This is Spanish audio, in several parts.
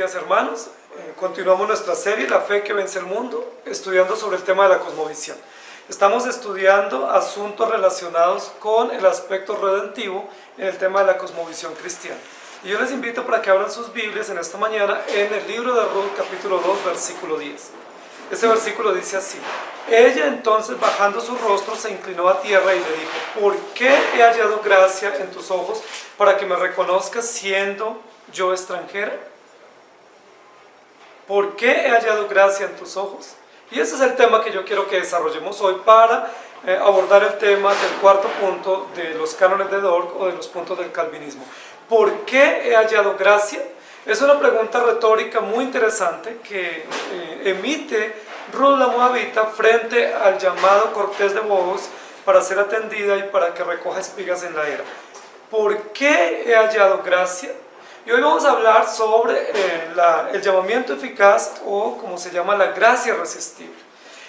días, hermanos. Continuamos nuestra serie La fe que vence el mundo, estudiando sobre el tema de la cosmovisión. Estamos estudiando asuntos relacionados con el aspecto redentivo en el tema de la cosmovisión cristiana. Y yo les invito para que abran sus Biblias en esta mañana en el libro de Ruth, capítulo 2, versículo 10. Este versículo dice así: ella entonces, bajando su rostro, se inclinó a tierra y le dijo: ¿por qué he hallado gracia en tus ojos para que me reconozcas siendo yo extranjera? ¿Por qué he hallado gracia en tus ojos? Y ese es el tema que yo quiero que desarrollemos hoy para abordar el tema del cuarto punto de los cánones de Dort o de los puntos del calvinismo. ¿Por qué he hallado gracia? Es una pregunta retórica muy interesante que emite Ruth la Moabita frente al llamado Cortés de Booz para ser atendida y para que recoja espigas en la era. ¿Por qué he hallado gracia? Y hoy vamos a hablar sobre el llamamiento eficaz, o como se llama, la gracia irresistible.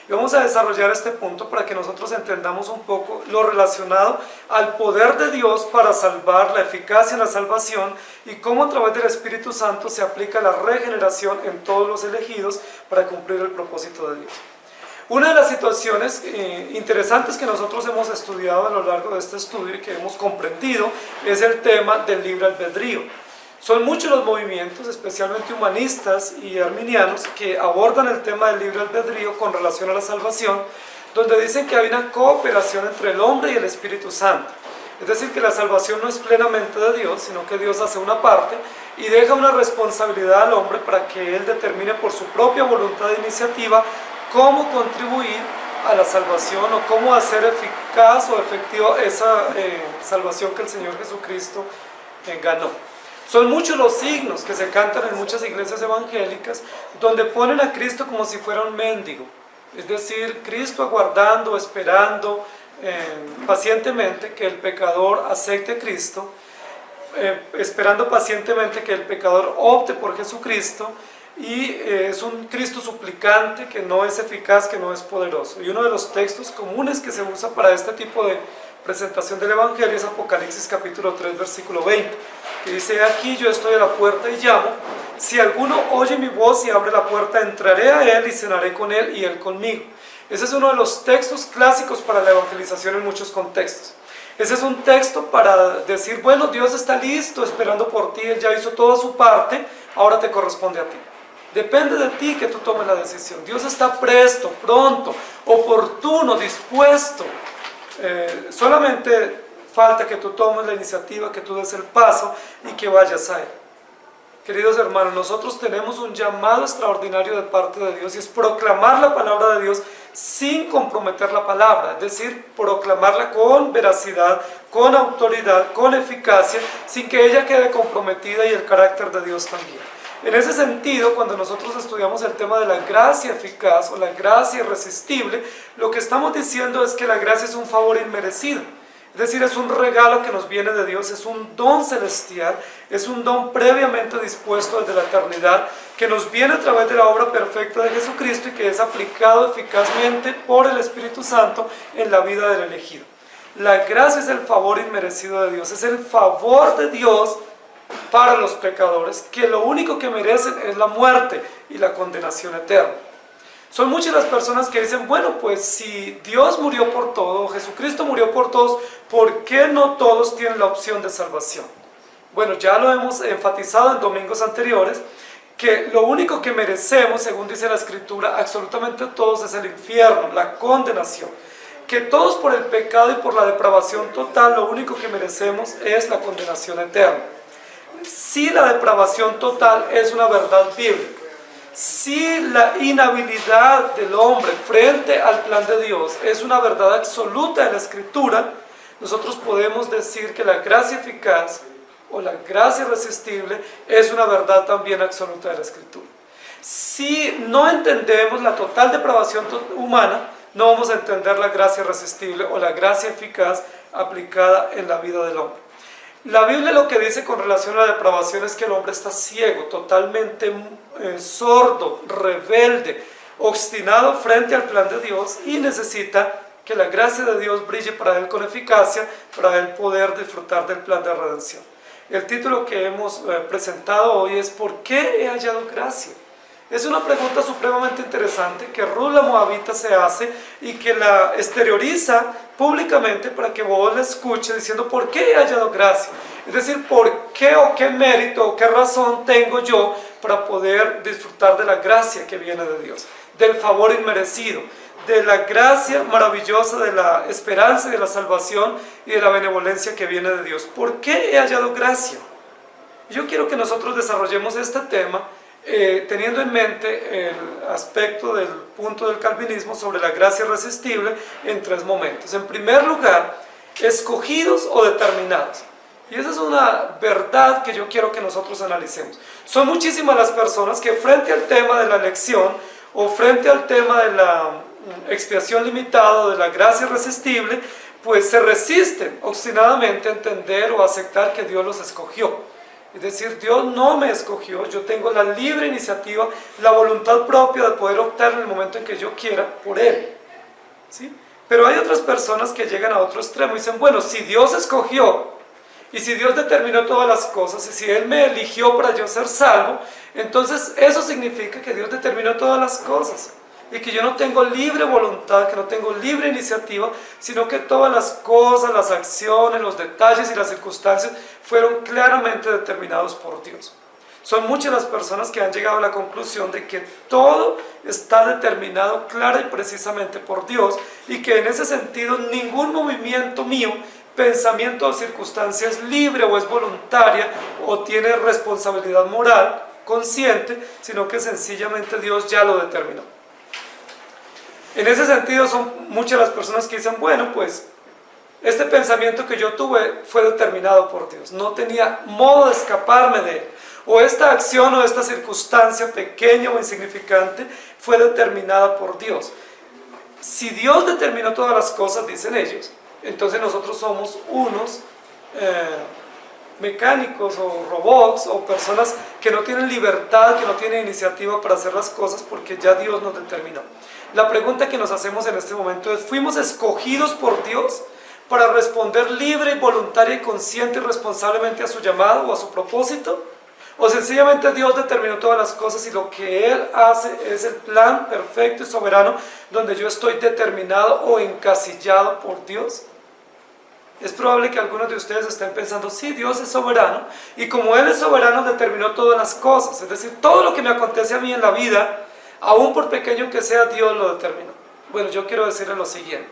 Y vamos a desarrollar este punto para que nosotros entendamos un poco lo relacionado al poder de Dios para salvar, la eficacia en la salvación, y cómo a través del Espíritu Santo se aplica la regeneración en todos los elegidos para cumplir el propósito de Dios. Una de las situaciones interesantes que nosotros hemos estudiado a lo largo de este estudio y que hemos comprendido es el tema del libre albedrío. Son muchos los movimientos, especialmente humanistas y arminianos, que abordan el tema del libre albedrío con relación a la salvación, donde dicen que hay una cooperación entre el hombre y el Espíritu Santo. Es decir, que la salvación no es plenamente de Dios, sino que Dios hace una parte y deja una responsabilidad al hombre para que él determine por su propia voluntad e iniciativa cómo contribuir a la salvación o cómo hacer eficaz o efectiva esa salvación que el Señor Jesucristo ganó. Son muchos los signos que se cantan en muchas iglesias evangélicas donde ponen a Cristo como si fuera un mendigo. Es decir, Cristo aguardando, esperando pacientemente que el pecador acepte a Cristo, esperando pacientemente que el pecador opte por Jesucristo, y es un Cristo suplicante que no es eficaz, que no es poderoso. Y uno de los textos comunes que se usa para este tipo de presentación del Evangelio es Apocalipsis capítulo 3, versículo 20, que dice: aquí yo estoy a la puerta y llamo, si alguno oye mi voz y abre la puerta, entraré a él y cenaré con él y él conmigo. Ese es uno de los textos clásicos para la evangelización en muchos contextos. Ese es un texto para decir: bueno, Dios está listo, esperando por ti, Él ya hizo toda su parte, ahora te corresponde a ti. Depende de ti que tú tomes la decisión. Dios está presto, pronto, oportuno, dispuesto. Solamente falta que tú tomes la iniciativa, que tú des el paso y que vayas a Él. Queridos hermanos, nosotros tenemos un llamado extraordinario de parte de Dios, y es proclamar la palabra de Dios sin comprometer la palabra, es decir, proclamarla con veracidad, con autoridad, con eficacia, sin que ella quede comprometida, y el carácter de Dios también. En ese sentido, cuando nosotros estudiamos el tema de la gracia eficaz o la gracia irresistible, lo que estamos diciendo es que la gracia es un favor inmerecido. Es decir, es un regalo que nos viene de Dios, es un don celestial, es un don previamente dispuesto desde la eternidad, que nos viene a través de la obra perfecta de Jesucristo y que es aplicado eficazmente por el Espíritu Santo en la vida del elegido. La gracia es el favor inmerecido de Dios, es el favor de Dios para los pecadores, que lo único que merecen es la muerte y la condenación eterna. Son muchas las personas que dicen: bueno, pues si Dios murió por todo, Jesucristo murió por todos, ¿por qué no todos tienen la opción de salvación? Bueno, ya lo hemos enfatizado en domingos anteriores, que lo único que merecemos, según dice la Escritura, absolutamente todos, es el infierno, la condenación. Que todos, por el pecado y por la depravación total, lo único que merecemos es la condenación eterna. Si la depravación total es una verdad bíblica, si la inhabilidad del hombre frente al plan de Dios es una verdad absoluta de la Escritura, nosotros podemos decir que la gracia eficaz o la gracia irresistible es una verdad también absoluta de la Escritura. Si no entendemos la total depravación humana, no vamos a entender la gracia irresistible o la gracia eficaz aplicada en la vida del hombre. La Biblia lo que dice con relación a la depravación es que el hombre está ciego, totalmente sordo, rebelde, obstinado frente al plan de Dios, y necesita que la gracia de Dios brille para él con eficacia, para él poder disfrutar del plan de redención. El título que hemos presentado hoy es ¿por qué he hallado gracia? Es una pregunta supremamente interesante que Ruth la Moabita se hace y que la exterioriza públicamente para que vos la escuche diciendo ¿por qué he hallado gracia? Es decir, ¿por qué o qué mérito o qué razón tengo yo para poder disfrutar de la gracia que viene de Dios? Del favor inmerecido, de la gracia maravillosa, de la esperanza y de la salvación y de la benevolencia que viene de Dios. ¿Por qué he hallado gracia? Yo quiero que nosotros desarrollemos este tema teniendo en mente el aspecto del punto del calvinismo sobre la gracia irresistible en tres momentos. En primer lugar, escogidos o determinados. Y esa es una verdad que yo quiero que nosotros analicemos. Son muchísimas las personas que frente al tema de la elección o frente al tema de la expiación limitada o de la gracia irresistible, pues se resisten obstinadamente a entender o a aceptar que Dios los escogió. Es decir, Dios no me escogió, yo tengo la libre iniciativa, la voluntad propia de poder optar en el momento en que yo quiera por Él. ¿Sí? Pero hay otras personas que llegan a otro extremo y dicen, bueno, si Dios escogió y si Dios determinó todas las cosas y si Él me eligió para yo ser salvo, entonces eso significa que Dios determinó todas las cosas. Y que yo no tengo libre voluntad, que no tengo libre iniciativa, sino que todas las cosas, las acciones, los detalles y las circunstancias fueron claramente determinados por Dios. Son muchas las personas que han llegado a la conclusión de que todo está determinado clara y precisamente por Dios y que en ese sentido ningún movimiento mío, pensamiento o circunstancia es libre o es voluntaria o tiene responsabilidad moral, consciente, sino que sencillamente Dios ya lo determinó. En ese sentido son muchas las personas que dicen, bueno, pues este pensamiento que yo tuve fue determinado por Dios, no tenía modo de escaparme de Él, o esta acción o esta circunstancia pequeña o insignificante fue determinada por Dios. Si Dios determinó todas las cosas, dicen ellos, entonces nosotros somos unos mecánicos o robots o personas que no tienen libertad, que no tienen iniciativa para hacer las cosas porque ya Dios nos determinó. La pregunta que nos hacemos en este momento es, ¿fuimos escogidos por Dios para responder libre, voluntaria y consciente y responsablemente a su llamado o a su propósito? ¿O sencillamente Dios determinó todas las cosas y lo que Él hace es el plan perfecto y soberano donde yo estoy determinado o encasillado por Dios? Es probable que algunos de ustedes estén pensando, sí, Dios es soberano y como Él es soberano determinó todas las cosas, es decir, todo lo que me acontece a mí en la vida, aún por pequeño que sea, Dios lo determinó. Bueno, yo quiero decirle lo siguiente.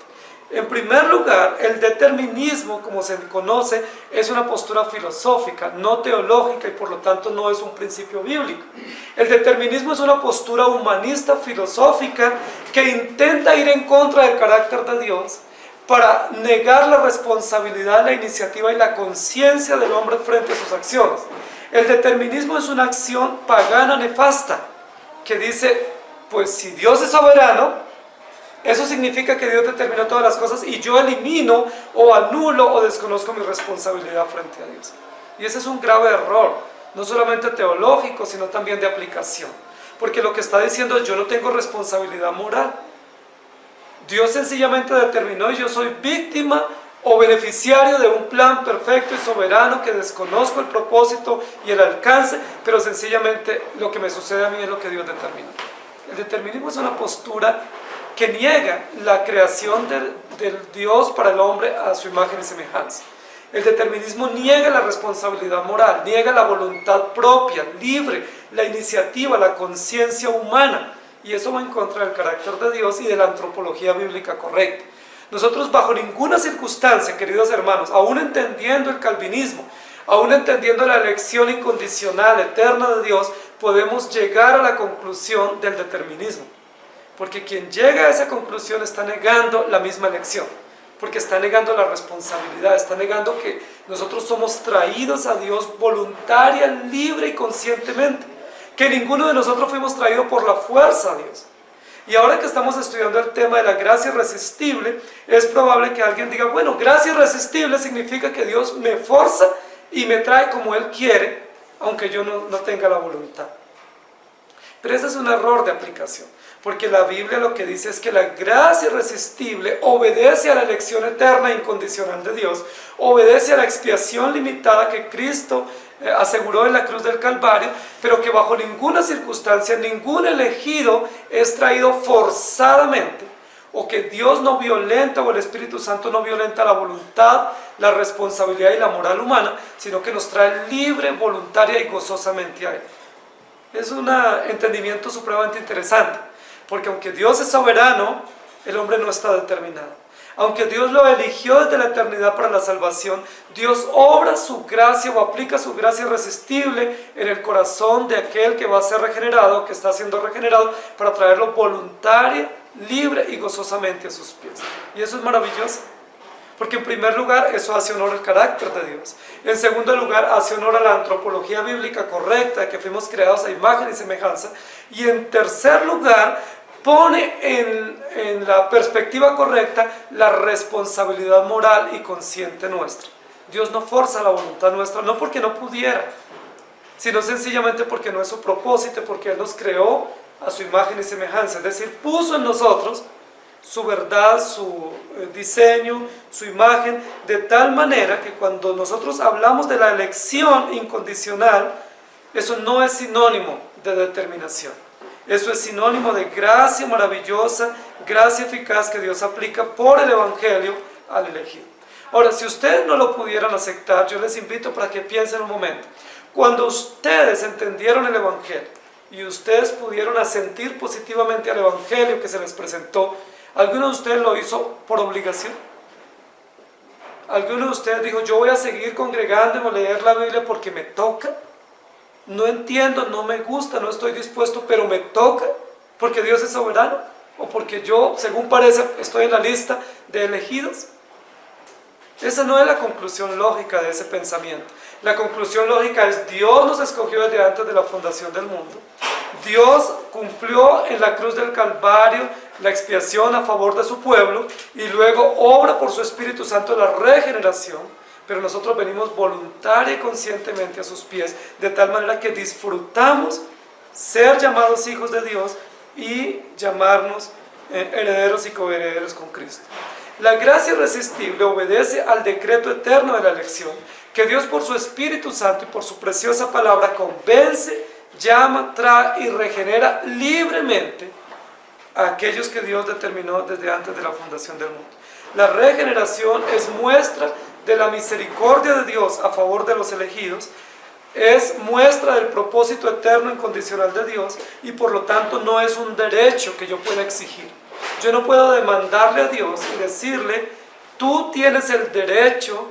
En primer lugar, el determinismo, como se conoce, es una postura filosófica, no teológica y por lo tanto no es un principio bíblico. El determinismo es una postura humanista filosófica que intenta ir en contra del carácter de Dios para negar la responsabilidad, la iniciativa y la conciencia del hombre frente a sus acciones. El determinismo es una acción pagana nefasta que dice, pues si Dios es soberano, eso significa que Dios determinó todas las cosas y yo elimino o anulo o desconozco mi responsabilidad frente a Dios. Y ese es un grave error, no solamente teológico, sino también de aplicación. Porque lo que está diciendo es, yo no tengo responsabilidad moral. Dios sencillamente determinó y yo soy víctima o beneficiario de un plan perfecto y soberano que desconozco el propósito y el alcance, pero sencillamente lo que me sucede a mí es lo que Dios determinó. El determinismo es una postura que niega la creación del Dios para el hombre a su imagen y semejanza. El determinismo niega la responsabilidad moral, niega la voluntad propia, libre, la iniciativa, la conciencia humana, y eso va en contra del carácter de Dios y de la antropología bíblica correcta. Nosotros bajo ninguna circunstancia, queridos hermanos, aún entendiendo el calvinismo, aún entendiendo la elección incondicional, eterna de Dios, podemos llegar a la conclusión del determinismo. Porque quien llega a esa conclusión está negando la misma elección, porque está negando la responsabilidad, está negando que nosotros somos traídos a Dios voluntaria, libre y conscientemente, que ninguno de nosotros fuimos traídos por la fuerza a Dios. Y ahora que estamos estudiando el tema de la gracia irresistible, es probable que alguien diga, bueno, gracia irresistible significa que Dios me forza y me trae como Él quiere, aunque yo no tenga la voluntad. Pero ese es un error de aplicación, porque la Biblia lo que dice es que la gracia irresistible obedece a la elección eterna e incondicional de Dios, obedece a la expiación limitada que Cristo aseguró en la cruz del Calvario, pero que bajo ninguna circunstancia, ningún elegido es traído forzadamente, o que Dios no violenta o el Espíritu Santo no violenta la voluntad, la responsabilidad y la moral humana, sino que nos trae libre, voluntaria y gozosamente a Él. Es un entendimiento supremamente interesante, porque aunque Dios es soberano, el hombre no está determinado. Aunque Dios lo eligió desde la eternidad para la salvación, Dios obra su gracia o aplica su gracia irresistible en el corazón de aquel que va a ser regenerado, que está siendo regenerado, para traerlo voluntaria, libre y gozosamente a sus pies. Y eso es maravilloso, porque en primer lugar eso hace honor al carácter de Dios. En segundo lugar hace honor a la antropología bíblica correcta, de que fuimos creados a imagen y semejanza. Y en tercer lugar pone en la perspectiva correcta la responsabilidad moral y consciente nuestra. Dios no forza la voluntad nuestra, no porque no pudiera, sino sencillamente porque no es su propósito, porque Él nos creó a su imagen y semejanza, es decir, puso en nosotros su verdad, su diseño, su imagen, de tal manera que cuando nosotros hablamos de la elección incondicional, eso no es sinónimo de determinación. Eso es sinónimo de gracia maravillosa, gracia eficaz que Dios aplica por el Evangelio al elegido. Ahora, si ustedes no lo pudieran aceptar, yo les invito para que piensen un momento. Cuando ustedes entendieron el Evangelio y ustedes pudieron asentir positivamente al Evangelio que se les presentó, ¿alguno de ustedes lo hizo por obligación? ¿Alguno de ustedes dijo, yo voy a seguir congregándome o leer la Biblia porque me toca? No entiendo, no me gusta, no estoy dispuesto, pero me toca, porque Dios es soberano, o porque yo, según parece, estoy en la lista de elegidos. Esa no es la conclusión lógica de ese pensamiento. La conclusión lógica es: Dios nos escogió desde antes de la fundación del mundo. Dios cumplió en la cruz del Calvario la expiación a favor de su pueblo y luego obra por su Espíritu Santo la regeneración. Pero nosotros venimos voluntaria y conscientemente a sus pies, de tal manera que disfrutamos ser llamados hijos de Dios y llamarnos herederos y coherederos con Cristo. La gracia irresistible obedece al decreto eterno de la elección, que Dios por su Espíritu Santo y por su preciosa palabra convence, llama, trae y regenera libremente a aquellos que Dios determinó desde antes de la fundación del mundo. La regeneración es muestra de la misericordia de Dios a favor de los elegidos, es muestra del propósito eterno incondicional de Dios y por lo tanto no es un derecho que yo pueda exigir. Yo no puedo demandarle a Dios y decirle, tú tienes el derecho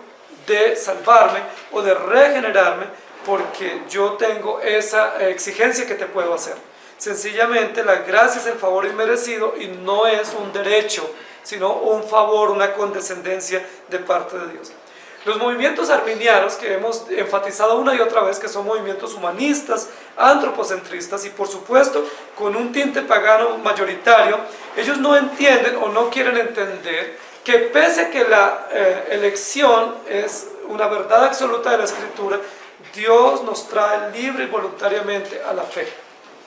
de salvarme o de regenerarme porque yo tengo esa exigencia que te puedo hacer. Sencillamente la gracia es el favor inmerecido y no es un derecho, sino un favor, una condescendencia de parte de Dios. Los movimientos arminianos, que hemos enfatizado una y otra vez que son movimientos humanistas, antropocentristas y por supuesto con un tinte pagano mayoritario, ellos no entienden o no quieren entender que pese a que la elección es una verdad absoluta de la Escritura, Dios nos trae libre y voluntariamente a la fe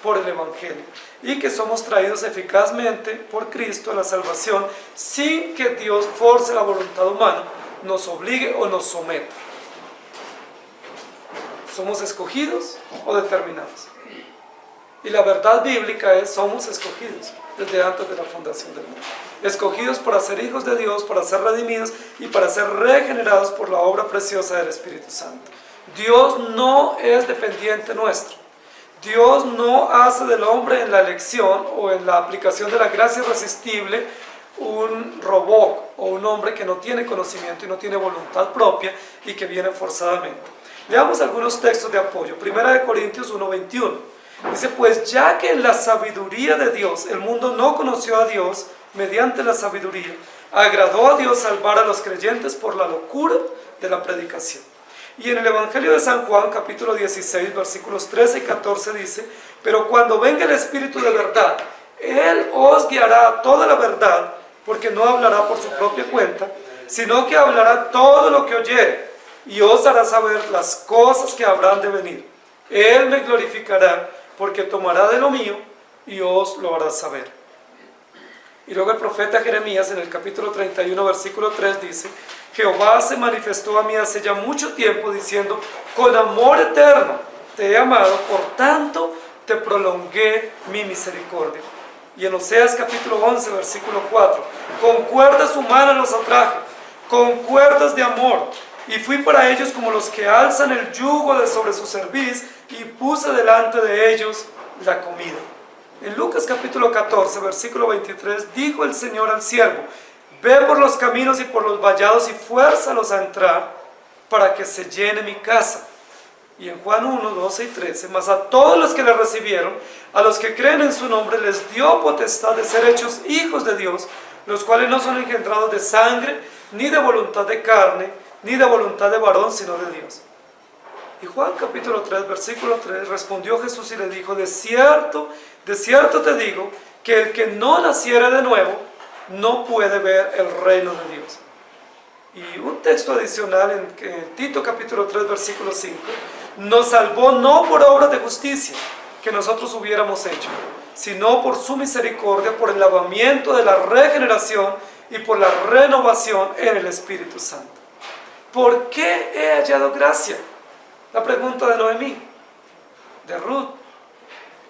por el Evangelio y que somos traídos eficazmente por Cristo a la salvación sin que Dios force la voluntad humana, nos obligue o nos someta. ¿Somos escogidos o determinados? Y la verdad bíblica es: somos escogidos desde antes de la fundación del mundo. Escogidos para ser hijos de Dios, para ser redimidos y para ser regenerados por la obra preciosa del Espíritu Santo. Dios no es dependiente nuestro. Dios no hace del hombre en la elección o en la aplicación de la gracia irresistible un robot o un hombre que no tiene conocimiento y no tiene voluntad propia y que viene forzadamente. Leamos algunos textos de apoyo. 1 Corintios 1:21. Dice: pues ya que en la sabiduría de Dios el mundo no conoció a Dios mediante la sabiduría, agradó a Dios salvar a los creyentes por la locura de la predicación. Y en el Evangelio de San Juan, capítulo 16, versículos 13 y 14 dice: pero cuando venga el Espíritu de verdad, Él os guiará a toda la verdad, porque no hablará por su propia cuenta, sino que hablará todo lo que oyere, y os hará saber las cosas que habrán de venir. Él me glorificará, porque tomará de lo mío y os lo hará saber. Y luego el profeta Jeremías en el capítulo 31, versículo 3 dice: Jehová se manifestó a mí hace ya mucho tiempo diciendo: con amor eterno te he amado, por tanto te prolongué mi misericordia. Y en Oseas capítulo 11, versículo 4: con cuerdas humanas los atraje, con cuerdas de amor, y fui para ellos como los que alzan el yugo de sobre su cerviz, y puse delante de ellos la comida. En Lucas capítulo 14, versículo 23, dijo el Señor al siervo: ve por los caminos y por los vallados y fuérzalos a entrar, para que se llene mi casa. Y en Juan 1, 12 y 13, mas a todos los que le recibieron, a los que creen en su nombre, les dio potestad de ser hechos hijos de Dios, los cuales no son engendrados de sangre, ni de voluntad de carne, ni de voluntad de varón, sino de Dios. Y Juan capítulo 3, versículo 3, respondió Jesús y le dijo: de cierto te digo, que el que no naciere de nuevo, no puede ver el reino de Dios. Y un texto adicional en Tito capítulo 3, versículo 5, nos salvó no por obras de justicia que nosotros hubiéramos hecho, sino por su misericordia, por el lavamiento de la regeneración y por la renovación en el Espíritu Santo. ¿Por qué he hallado gracia? La pregunta de Noemí, de Ruth.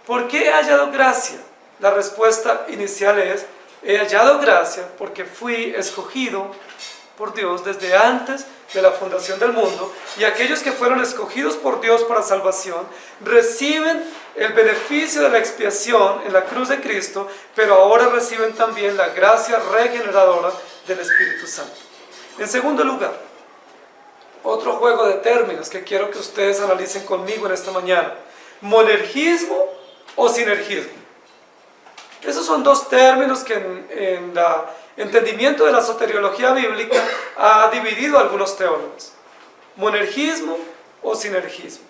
¿Por qué he hallado gracia? La respuesta inicial es: he hallado gracia porque fui escogido por Dios desde antes de la fundación del mundo, y aquellos que fueron escogidos por Dios para salvación reciben el beneficio de la expiación en la cruz de Cristo, pero ahora reciben también la gracia regeneradora del Espíritu Santo. En segundo lugar, otro juego de términos que quiero que ustedes analicen conmigo en esta mañana: monergismo o sinergismo. Esos son dos términos que en el entendimiento de la soteriología bíblica ha dividido a algunos teólogos. Monergismo o sinergismo.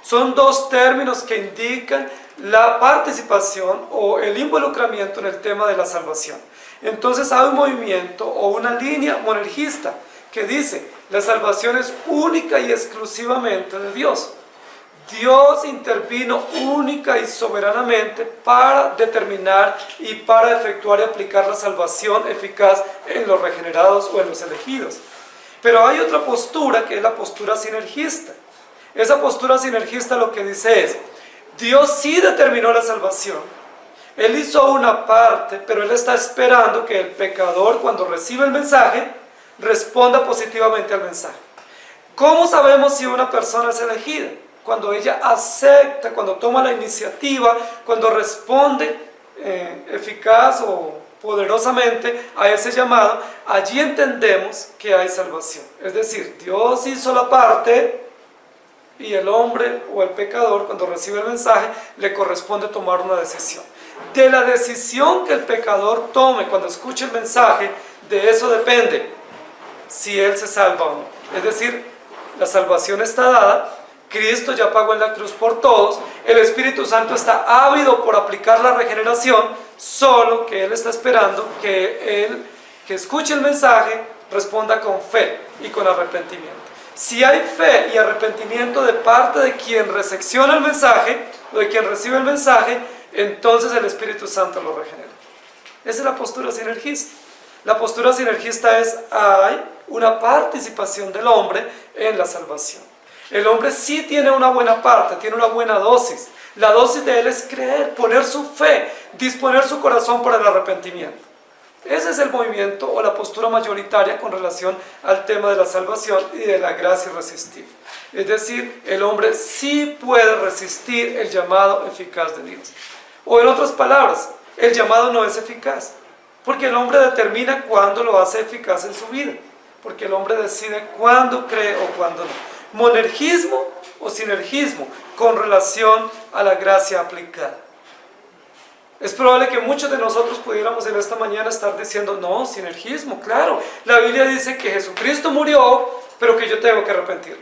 Son dos términos que indican la participación o el involucramiento en el tema de la salvación. Entonces hay un movimiento o una línea monergista que dice: la salvación es única y exclusivamente de Dios. Dios intervino única y soberanamente para determinar y para efectuar y aplicar la salvación eficaz en los regenerados o en los elegidos. Pero hay otra postura, que es la postura sinergista. Esa postura sinergista lo que dice es: Dios sí determinó la salvación, Él hizo una parte, pero Él está esperando que el pecador, cuando recibe el mensaje, responda positivamente al mensaje. ¿Cómo sabemos si una persona es elegida? Cuando ella acepta, cuando toma la iniciativa, cuando responde eficaz o poderosamente a ese llamado, allí entendemos que hay salvación. Es decir, Dios hizo la parte y el hombre o el pecador, cuando recibe el mensaje, le corresponde tomar una decisión. De la decisión que el pecador tome cuando escuche el mensaje, de eso depende si él se salva o no. Es decir, la salvación está dada, Cristo ya pagó en la cruz por todos, el Espíritu Santo está ávido por aplicar la regeneración, solo que Él está esperando que él, que escuche el mensaje, responda con fe y con arrepentimiento. Si hay fe y arrepentimiento de parte de quien recepciona el mensaje, o de quien recibe el mensaje, entonces el Espíritu Santo lo regenera. Esa es la postura sinergista. La postura sinergista es: hay una participación del hombre en la salvación. El hombre sí tiene una buena parte, tiene una buena dosis. La dosis de él es creer, poner su fe, disponer su corazón para el arrepentimiento. Ese es el movimiento o la postura mayoritaria con relación al tema de la salvación y de la gracia irresistible. Es decir, el hombre sí puede resistir el llamado eficaz de Dios. O en otras palabras, el llamado no es eficaz, porque el hombre determina cuándo lo hace eficaz en su vida, porque el hombre decide cuándo cree o cuándo no. Monergismo o sinergismo con relación a la gracia aplicada. Es probable que muchos de nosotros pudiéramos en esta mañana estar diciendo: no, sinergismo, claro. La Biblia dice que Jesucristo murió, pero que yo tengo que arrepentirme.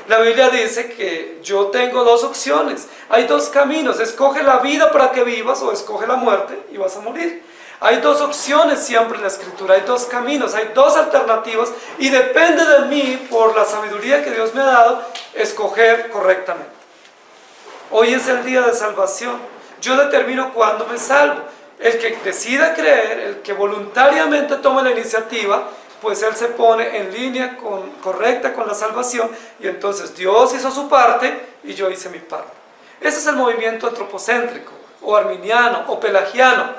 La Biblia dice que yo tengo dos opciones, hay dos caminos: escoge la vida para que vivas o escoge la muerte y vas a morir. Hay dos opciones siempre en la Escritura, hay dos caminos, hay dos alternativas, y depende de mí, por la sabiduría que Dios me ha dado, escoger correctamente. Hoy es el día de salvación. Yo determino cuándo me salvo. El que decida creer, el que voluntariamente tome la iniciativa, pues él se pone en línea correcta con la salvación, y entonces Dios hizo su parte y yo hice mi parte. Ese es el movimiento antropocéntrico, o arminiano, o pelagiano,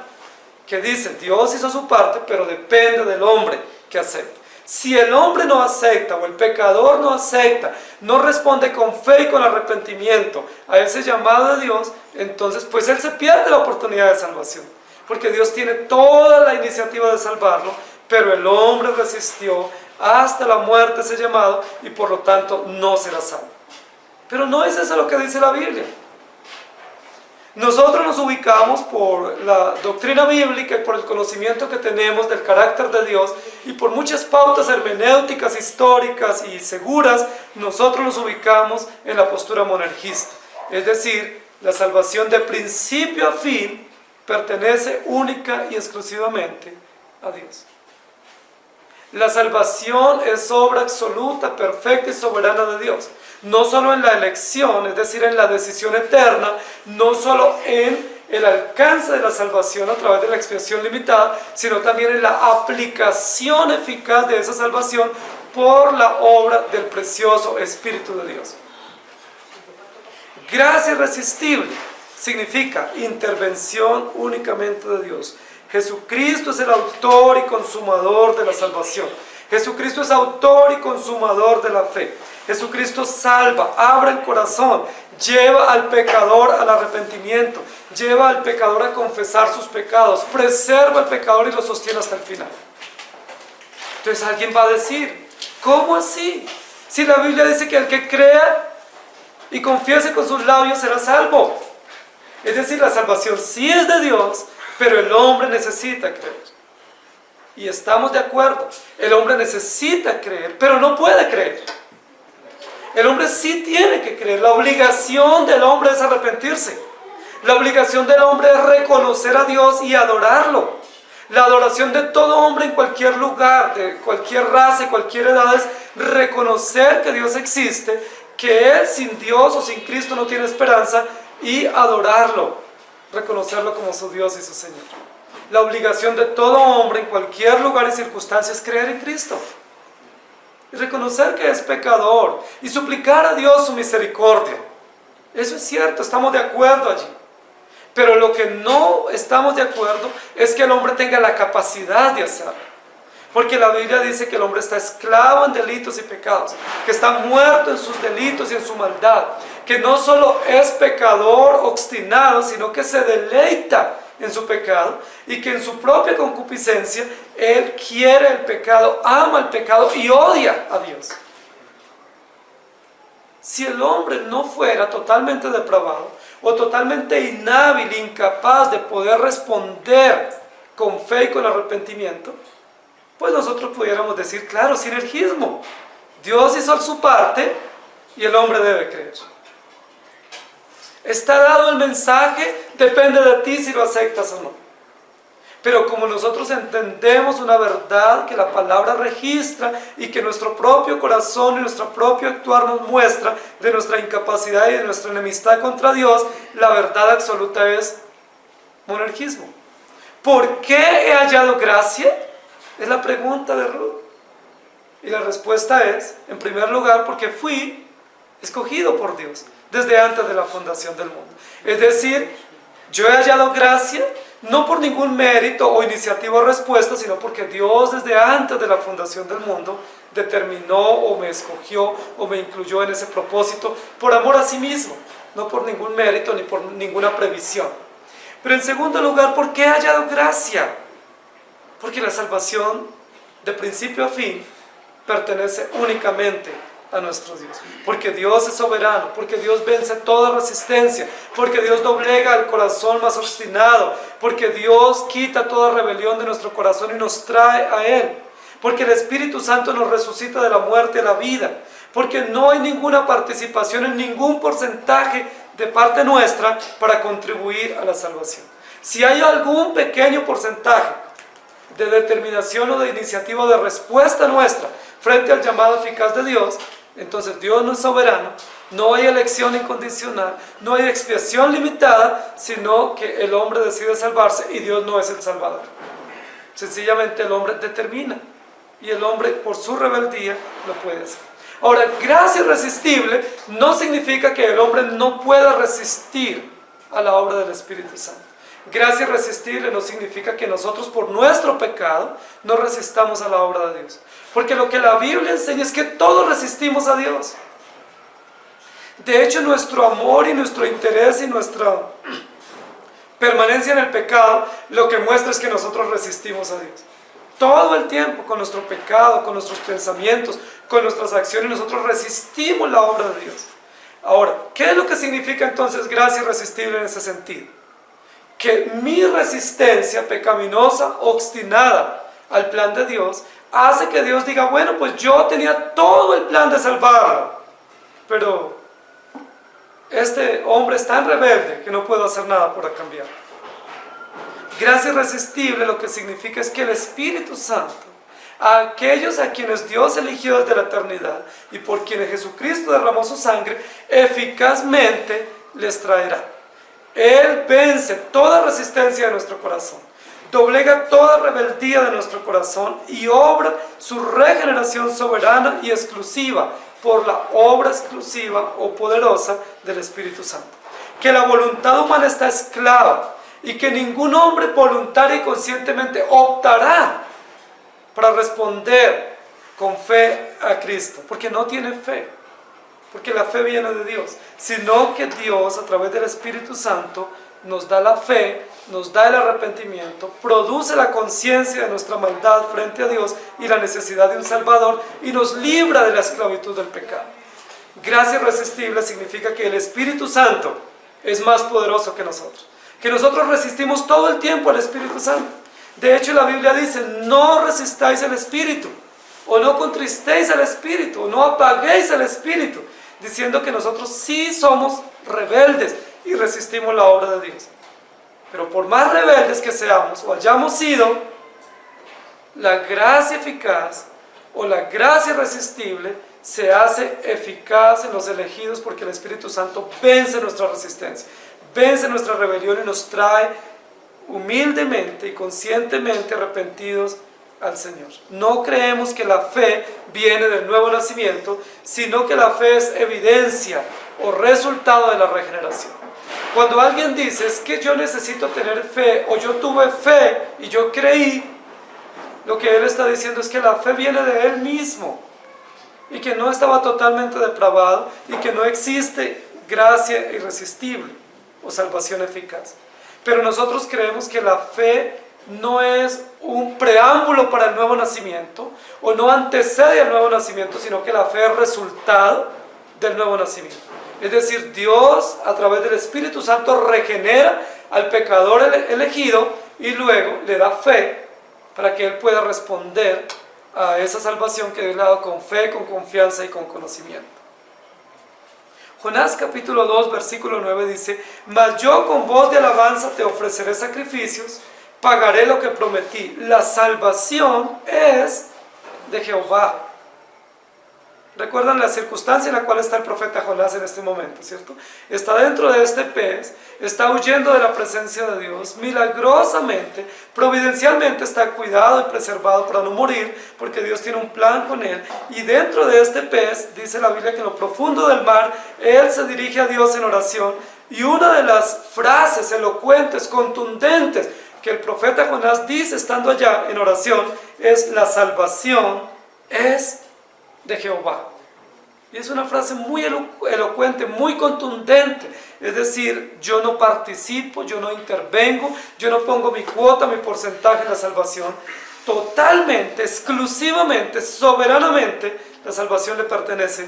que dice Dios hizo su parte, pero depende del hombre que acepte. Si el hombre no acepta, o el pecador no acepta, no responde con fe y con arrepentimiento a ese llamado de Dios, entonces pues él se pierde la oportunidad de salvación, porque Dios tiene toda la iniciativa de salvarlo, pero el hombre resistió hasta la muerte ese llamado y por lo tanto no será salvo. Pero no es eso lo que dice la Biblia. Nosotros nos ubicamos por la doctrina bíblica y por el conocimiento que tenemos del carácter de Dios y por muchas pautas hermenéuticas, históricas y seguras, nosotros nos ubicamos en la postura monergista. Es decir, la salvación de principio a fin pertenece única y exclusivamente a Dios. La salvación es obra absoluta, perfecta y soberana de Dios. No solo en la elección, es decir, en la decisión eterna, no solo en el alcance de la salvación a través de la expiación limitada, sino también en la aplicación eficaz de esa salvación por la obra del precioso Espíritu de Dios. Gracia irresistible significa intervención únicamente de Dios. Jesucristo es el autor y consumador de la salvación. Jesucristo es autor y consumador de la fe. Jesucristo salva, abre el corazón, lleva al pecador al arrepentimiento, lleva al pecador a confesar sus pecados, preserva al pecador y lo sostiene hasta el final. Entonces alguien va a decir, ¿cómo así? Si la Biblia dice que el que crea y confiese con sus labios será salvo. Es decir, la salvación sí es de Dios, pero el hombre necesita creer. Y estamos de acuerdo, el hombre necesita creer, pero no puede creer. El hombre sí tiene que creer, la obligación del hombre es arrepentirse. La obligación del hombre es reconocer a Dios y adorarlo. La adoración de todo hombre en cualquier lugar, de cualquier raza y cualquier edad es reconocer que Dios existe, que él sin Dios o sin Cristo no tiene esperanza y adorarlo, reconocerlo como su Dios y su Señor. La obligación de todo hombre en cualquier lugar y circunstancia es creer en Cristo y reconocer que es pecador y suplicar a Dios su misericordia. Eso es cierto, estamos de acuerdo allí. Pero lo que no estamos de acuerdo es que el hombre tenga la capacidad de hacerlo. Porque la Biblia dice que el hombre está esclavo en delitos y pecados, que está muerto en sus delitos y en su maldad, que no solo es pecador obstinado, sino que se deleita en su pecado y que en su propia concupiscencia él quiere el pecado, ama el pecado y odia a Dios. Si el hombre no fuera totalmente depravado o totalmente inhábil, incapaz de poder responder con fe y con arrepentimiento, pues nosotros pudiéramos decir, claro, sinergismo. Dios hizo su parte y el hombre debe creer. Está dado el mensaje, depende de ti si lo aceptas o no. Pero como nosotros entendemos una verdad que la palabra registra y que nuestro propio corazón y nuestro propio actuar nos muestra de nuestra incapacidad y de nuestra enemistad contra Dios, la verdad absoluta es monergismo. ¿Por qué he hallado gracia? Es la pregunta de Ruth. Y la respuesta es, en primer lugar, porque fui escogido por Dios desde antes de la fundación del mundo. Es decir, yo he hallado gracia no por ningún mérito o iniciativa o respuesta, sino porque Dios desde antes de la fundación del mundo determinó o me escogió o me incluyó en ese propósito por amor a sí mismo, no por ningún mérito ni por ninguna previsión. Pero en segundo lugar, ¿por qué he hallado gracia? Porque la salvación de principio a fin pertenece únicamente a nuestro Dios, porque Dios es soberano, porque Dios vence toda resistencia, porque Dios doblega el corazón más obstinado, porque Dios quita toda rebelión de nuestro corazón y nos trae a Él, porque el Espíritu Santo nos resucita de la muerte a la vida, porque no hay ninguna participación en ningún porcentaje de parte nuestra para contribuir a la salvación. Si hay algún pequeño porcentaje de determinación o de iniciativa o de respuesta nuestra frente al llamado eficaz de Dios, Entonces Dios no es soberano, no hay elección incondicional, no hay expiación limitada, sino que el hombre decide salvarse y Dios no es el salvador. Sencillamente el hombre determina y el hombre por su rebeldía lo puede hacer. Ahora, gracia irresistible no significa que el hombre no pueda resistir a la obra del Espíritu Santo. Gracia irresistible no significa que nosotros por nuestro pecado no resistamos a la obra de Dios. Porque lo que la Biblia enseña es que todos resistimos a Dios. De hecho, nuestro amor y nuestro interés y nuestra permanencia en el pecado lo que muestra es que nosotros resistimos a Dios. Todo el tiempo con nuestro pecado, con nuestros pensamientos, con nuestras acciones, nosotros resistimos la obra de Dios. Ahora, ¿qué es lo que significa entonces gracia irresistible en ese sentido? Que mi resistencia pecaminosa, obstinada al plan de Dios, hace que Dios diga, bueno, pues yo tenía todo el plan de salvarlo, pero este hombre es tan rebelde que no puedo hacer nada para cambiar. Gracia irresistible lo que significa es que el Espíritu Santo, a aquellos a quienes Dios eligió desde la eternidad y por quienes Jesucristo derramó su sangre, eficazmente les traerá. Él vence toda resistencia de nuestro corazón, doblega toda rebeldía de nuestro corazón y obra su regeneración soberana y exclusiva por la obra exclusiva o poderosa del Espíritu Santo. Que la voluntad humana está esclava y que ningún hombre voluntario y conscientemente optará para responder con fe a Cristo, porque no tiene fe, porque la fe viene de Dios, sino que Dios a través del Espíritu Santo nos da la fe, nos da el arrepentimiento, produce la conciencia de nuestra maldad frente a Dios y la necesidad de un Salvador y nos libra de la esclavitud del pecado. Gracia irresistible significa que el Espíritu Santo es más poderoso que nosotros resistimos todo el tiempo al Espíritu Santo. De hecho, la Biblia dice, no resistáis al Espíritu, o no contristéis al Espíritu, o no apaguéis al Espíritu, diciendo que nosotros sí somos rebeldes y resistimos la obra de Dios. Pero por más rebeldes que seamos o hayamos sido, la gracia eficaz o la gracia irresistible se hace eficaz en los elegidos porque el Espíritu Santo vence nuestra resistencia, vence nuestra rebelión y nos trae humildemente y conscientemente arrepentidos al Señor. No creemos que la fe viene del nuevo nacimiento, sino que la fe es evidencia o resultado de la regeneración. Cuando alguien dice, es que yo necesito tener fe, o yo tuve fe y yo creí, lo que él está diciendo es que la fe viene de él mismo, y que no estaba totalmente depravado, y que no existe gracia irresistible o salvación eficaz. Pero nosotros creemos que la fe no es un preámbulo para el nuevo nacimiento, o no antecede al nuevo nacimiento, sino que la fe es resultado del nuevo nacimiento. Es decir, Dios a través del Espíritu Santo regenera al pecador elegido y luego le da fe para que él pueda responder a esa salvación que Dios le ha dado con fe, con confianza y con conocimiento. Jonás capítulo 2 versículo 9 dice, mas yo con voz de alabanza te ofreceré sacrificios, pagaré lo que prometí, la salvación es de Jehová. ¿Recuerdan la circunstancia en la cual está el profeta Jonás en este momento, cierto? Está dentro de este pez, está huyendo de la presencia de Dios, milagrosamente, providencialmente está cuidado y preservado para no morir, porque Dios tiene un plan con él, y dentro de este pez, dice la Biblia que en lo profundo del mar, él se dirige a Dios en oración, y una de las frases elocuentes, contundentes, que el profeta Jonás dice estando allá en oración, es la salvación es de Jehová. Y es una frase muy elocuente, muy contundente. Es decir, yo no participo, yo no intervengo, yo no pongo mi cuota, mi porcentaje en la salvación. Totalmente, exclusivamente, soberanamente, la salvación le pertenece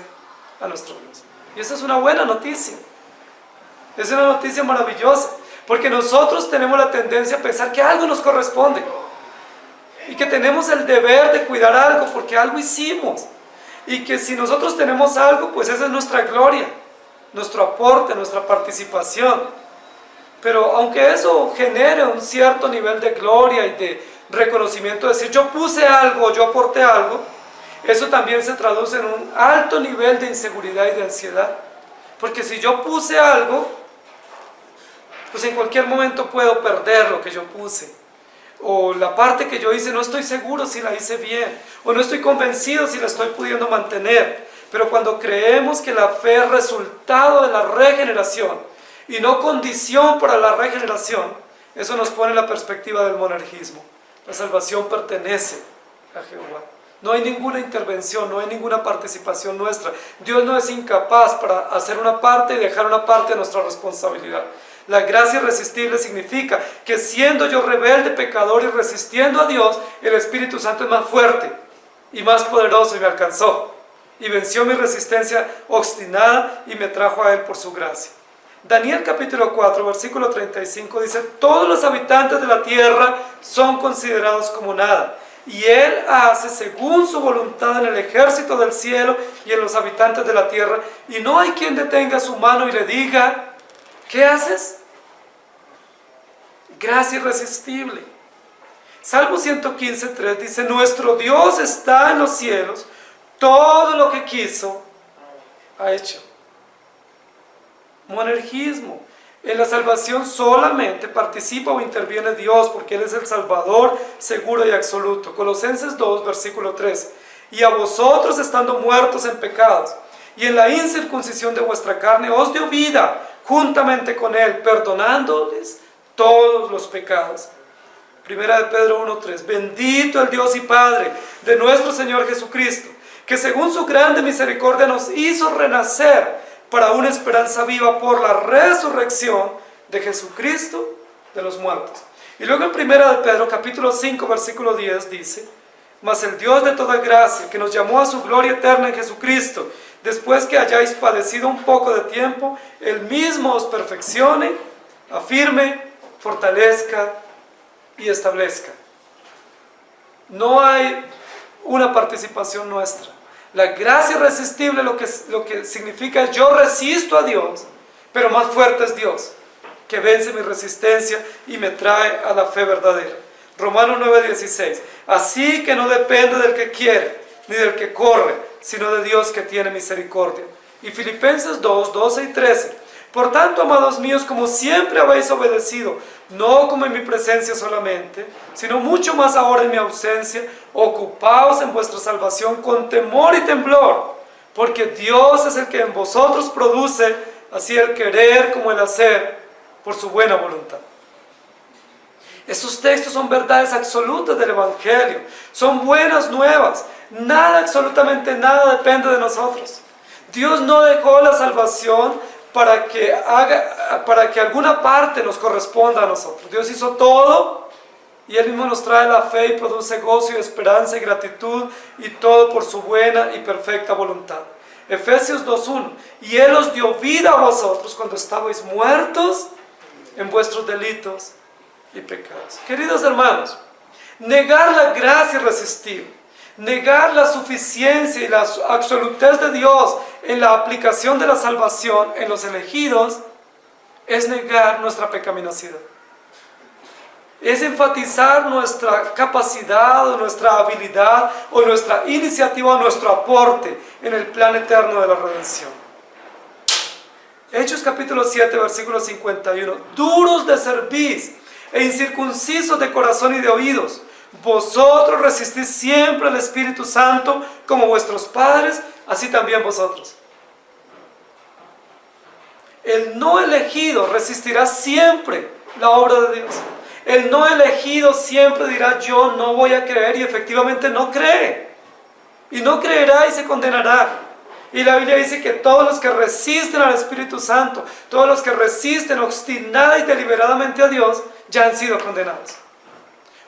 a nuestro Dios. Y esa es una buena noticia. Es una noticia maravillosa, porque nosotros tenemos la tendencia a pensar que algo nos corresponde y que tenemos el deber de cuidar algo porque algo hicimos. Y que si nosotros tenemos algo, pues esa es nuestra gloria, nuestro aporte, nuestra participación. Pero aunque eso genere un cierto nivel de gloria y de reconocimiento, decir yo puse algo, yo aporté algo, eso también se traduce en un alto nivel de inseguridad y de ansiedad. Porque si yo puse algo, pues en cualquier momento puedo perder lo que yo puse. O la parte que yo hice no estoy seguro si la hice bien, o no estoy convencido si la estoy pudiendo mantener. Pero cuando creemos que la fe es resultado de la regeneración y no condición para la regeneración, eso nos pone en la perspectiva del monergismo. La salvación pertenece a Jehová. No hay ninguna intervención, no hay ninguna participación nuestra. Dios no es incapaz para hacer una parte y dejar una parte de nuestra responsabilidad. La gracia irresistible significa que siendo yo rebelde, pecador y resistiendo a Dios, el Espíritu Santo es más fuerte y más poderoso y me alcanzó. Y venció mi resistencia obstinada y me trajo a Él por su gracia. Daniel capítulo 4, versículo 35 dice: todos los habitantes de la tierra son considerados como nada, y Él hace según su voluntad en el ejército del cielo y en los habitantes de la tierra, y no hay quien detenga su mano y le diga: ¿qué haces? Gracia irresistible. Salmo 115:3 dice: nuestro Dios está en los cielos, todo lo que quiso ha hecho. Monergismo. En la salvación solamente participa o interviene Dios, porque Él es el Salvador seguro y absoluto. Colosenses 2, versículo 3. Y a vosotros, estando muertos en pecados y en la incircuncisión de vuestra carne, os dio vida juntamente con Él, perdonándoles todos los pecados. Primera de Pedro 1:3. Bendito el Dios y Padre de nuestro Señor Jesucristo, que según su grande misericordia nos hizo renacer para una esperanza viva por la resurrección de Jesucristo de los muertos. Y luego en Primera de Pedro capítulo 5 versículo 10 dice: mas el Dios de toda gracia, que nos llamó a su gloria eterna en Jesucristo, después que hayáis padecido un poco de tiempo, Él mismo os perfeccione, afirme, fortalezca y establezca. No hay una participación nuestra. La gracia irresistible lo que significa es: yo resisto a Dios, pero más fuerte es Dios, que vence mi resistencia y me trae a la fe verdadera. Romanos 9:16. Así que no depende del que quiere, ni del que corre, sino de Dios que tiene misericordia. Y Filipenses 2:12 y 13. Por tanto, amados míos, como siempre habéis obedecido, no como en mi presencia solamente, sino mucho más ahora en mi ausencia, ocupaos en vuestra salvación con temor y temblor, porque Dios es el que en vosotros produce así el querer como el hacer por su buena voluntad. Estos textos son verdades absolutas del Evangelio, son buenas nuevas. Nada, absolutamente nada depende de nosotros. Dios no dejó la salvación para que alguna parte nos corresponda a nosotros. Dios hizo todo y Él mismo nos trae la fe y produce gozo y esperanza y gratitud, y todo por su buena y perfecta voluntad. Efesios 2:1. Y Él os dio vida a vosotros cuando estabais muertos en vuestros delitos y pecados. Queridos hermanos, negar la gracia irresistible, negar la suficiencia y la absolutez de Dios en la aplicación de la salvación en los elegidos, es negar nuestra pecaminosidad. Es enfatizar nuestra capacidad o nuestra habilidad o nuestra iniciativa o nuestro aporte en el plan eterno de la redención. Hechos capítulo 7 versículo 51. Duros de cerviz e incircuncisos de corazón y de oídos, vosotros resistís siempre al Espíritu Santo como vuestros padres, así también vosotros. El no elegido resistirá siempre la obra de Dios. El no elegido siempre dirá: yo no voy a creer, y efectivamente no cree. Y no creerá y se condenará. Y la Biblia dice que todos los que resisten al Espíritu Santo, todos los que resisten obstinada y deliberadamente a Dios, ya han sido condenados.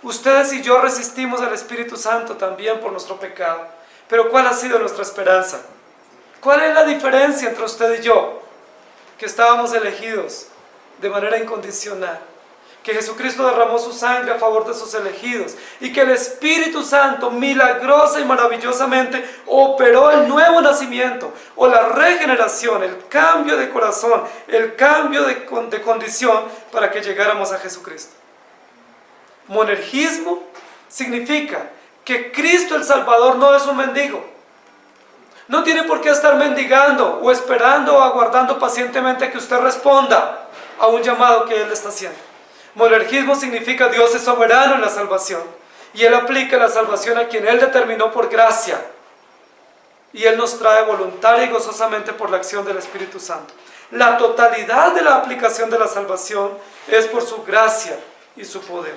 Ustedes y yo resistimos al Espíritu Santo también por nuestro pecado. Pero ¿cuál ha sido nuestra esperanza? ¿Cuál es la diferencia entre usted y yo? Que estábamos elegidos de manera incondicional, que Jesucristo derramó su sangre a favor de sus elegidos, y que el Espíritu Santo milagrosa y maravillosamente operó el nuevo nacimiento o la regeneración, el cambio de corazón, el cambio de condición para que llegáramos a Jesucristo. Monergismo significa que Cristo el Salvador no es un mendigo. No tiene por qué estar mendigando o esperando o aguardando pacientemente que usted responda a un llamado que Él está haciendo. Monergismo significa Dios es soberano en la salvación y Él aplica la salvación a quien Él determinó por gracia. Y Él nos trae voluntaria y gozosamente por la acción del Espíritu Santo. La totalidad de la aplicación de la salvación es por su gracia y su poder.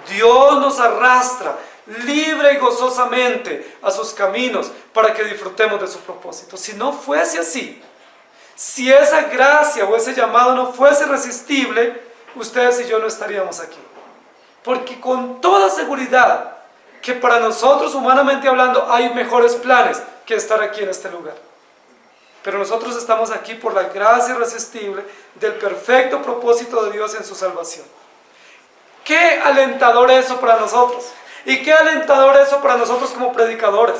Dios nos arrastra libre y gozosamente a sus caminos para que disfrutemos de su propósito. Si no fuese así, si esa gracia o ese llamado no fuese irresistible, ustedes y yo no estaríamos aquí. Porque con toda seguridad que para nosotros, humanamente hablando, hay mejores planes que estar aquí en este lugar. Pero nosotros estamos aquí por la gracia irresistible del perfecto propósito de Dios en su salvación. Qué alentador eso para nosotros. Y qué alentador eso para nosotros como predicadores.